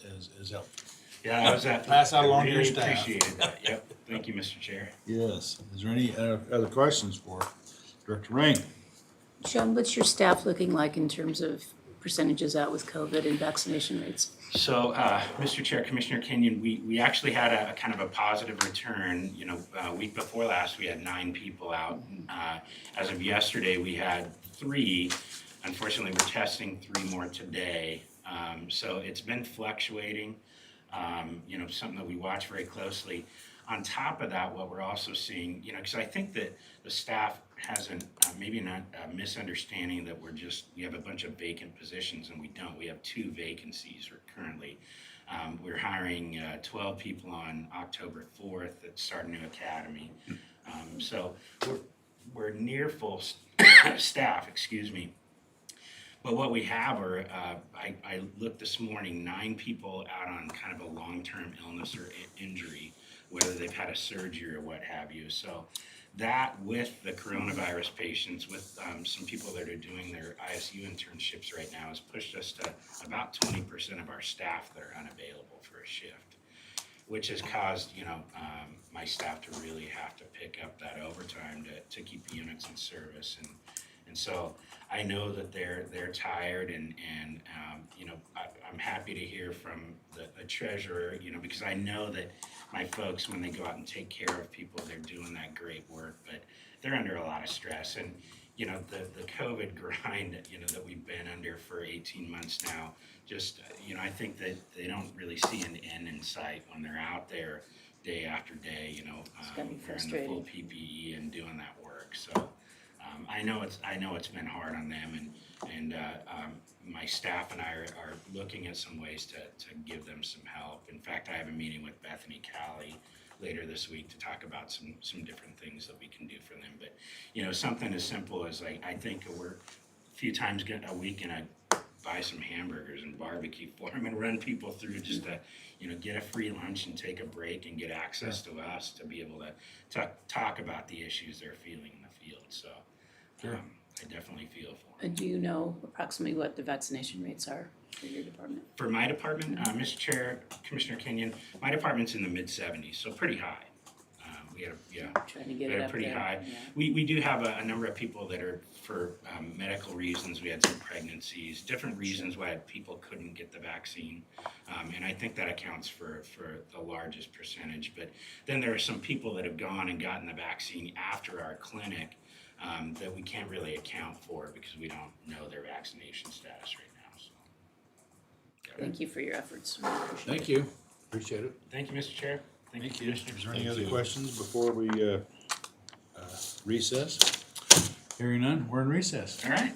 helpful. Yeah, I was at. Pass that along to your really staff. Appreciated that, yep. Thank you, Mr. Chair. Yes, is there any other questions for Director Rain? Sean, what's your staff looking like in terms of percentages out with COVID and vaccination rates? So, Mr. Chair, Commissioner Kenyon, we actually had a kind of a positive return. A week before last, we had 9 people out. As of yesterday, we had 3. Unfortunately, we're testing 3 more today. So it's been fluctuating, something that we watch very closely. On top of that, what we're also seeing, because I think that the staff has maybe not a misunderstanding that we have a bunch of vacant positions, and we don't. We have 2 vacancies currently. We're hiring 12 people on October 4th that start a new academy. So we're near full staff, excuse me. But what we have are, I looked this morning, 9 people out on kind of a long-term illness or injury, whether they've had a surgery or what have you. So that with the coronavirus patients, with some people that are doing their ISU internships right now, has pushed us to about 20% of our staff that are unavailable for a shift, which has caused, my staff to really have to pick up that overtime to keep the units in service. And so I know that they're tired, and I'm happy to hear from the treasurer, because I know that my folks, when they go out and take care of people, they're doing that great work, but they're under a lot of stress. And the COVID grind that we've been under for 18 months now, just I think that they don't really see an end in sight when they're out there day after day, gotta be wearing the full PPE and doing that work. So I know it's been hard on them, and my staff and I are looking at some ways to give them some help. In fact, I have a meeting with Bethany Cali later this week to talk about some different things that we can do for them. But something as simple as I think we're a few times a week gonna buy some hamburgers and barbecue for them and run people through just to get a free lunch and take a break and get access to us to be able to talk about the issues they're feeling in the field. So I definitely feel for them. Do you know approximately what the vaccination rates are for your department? For my department, Mr. Chair, Commissioner Kenyon, my department's in the mid-70s, so pretty high. Trying to get We it had up pretty there. high. Yeah. We do have a number of people that are for medical reasons. We had some pregnancies, different reasons why people couldn't get the vaccine. And I think that accounts for the largest percentage. But then there are some people that have gone and gotten the vaccine after our clinic that we can't really account for because we don't know their vaccination status right now. So. Thank you for your efforts. We appreciate it. Thank you. Appreciate it. Thank you, Mr. Chair. Thank you, Is Commissioners. there any Thank other you. questions before we recess? Hearing none, we're in recess. All right.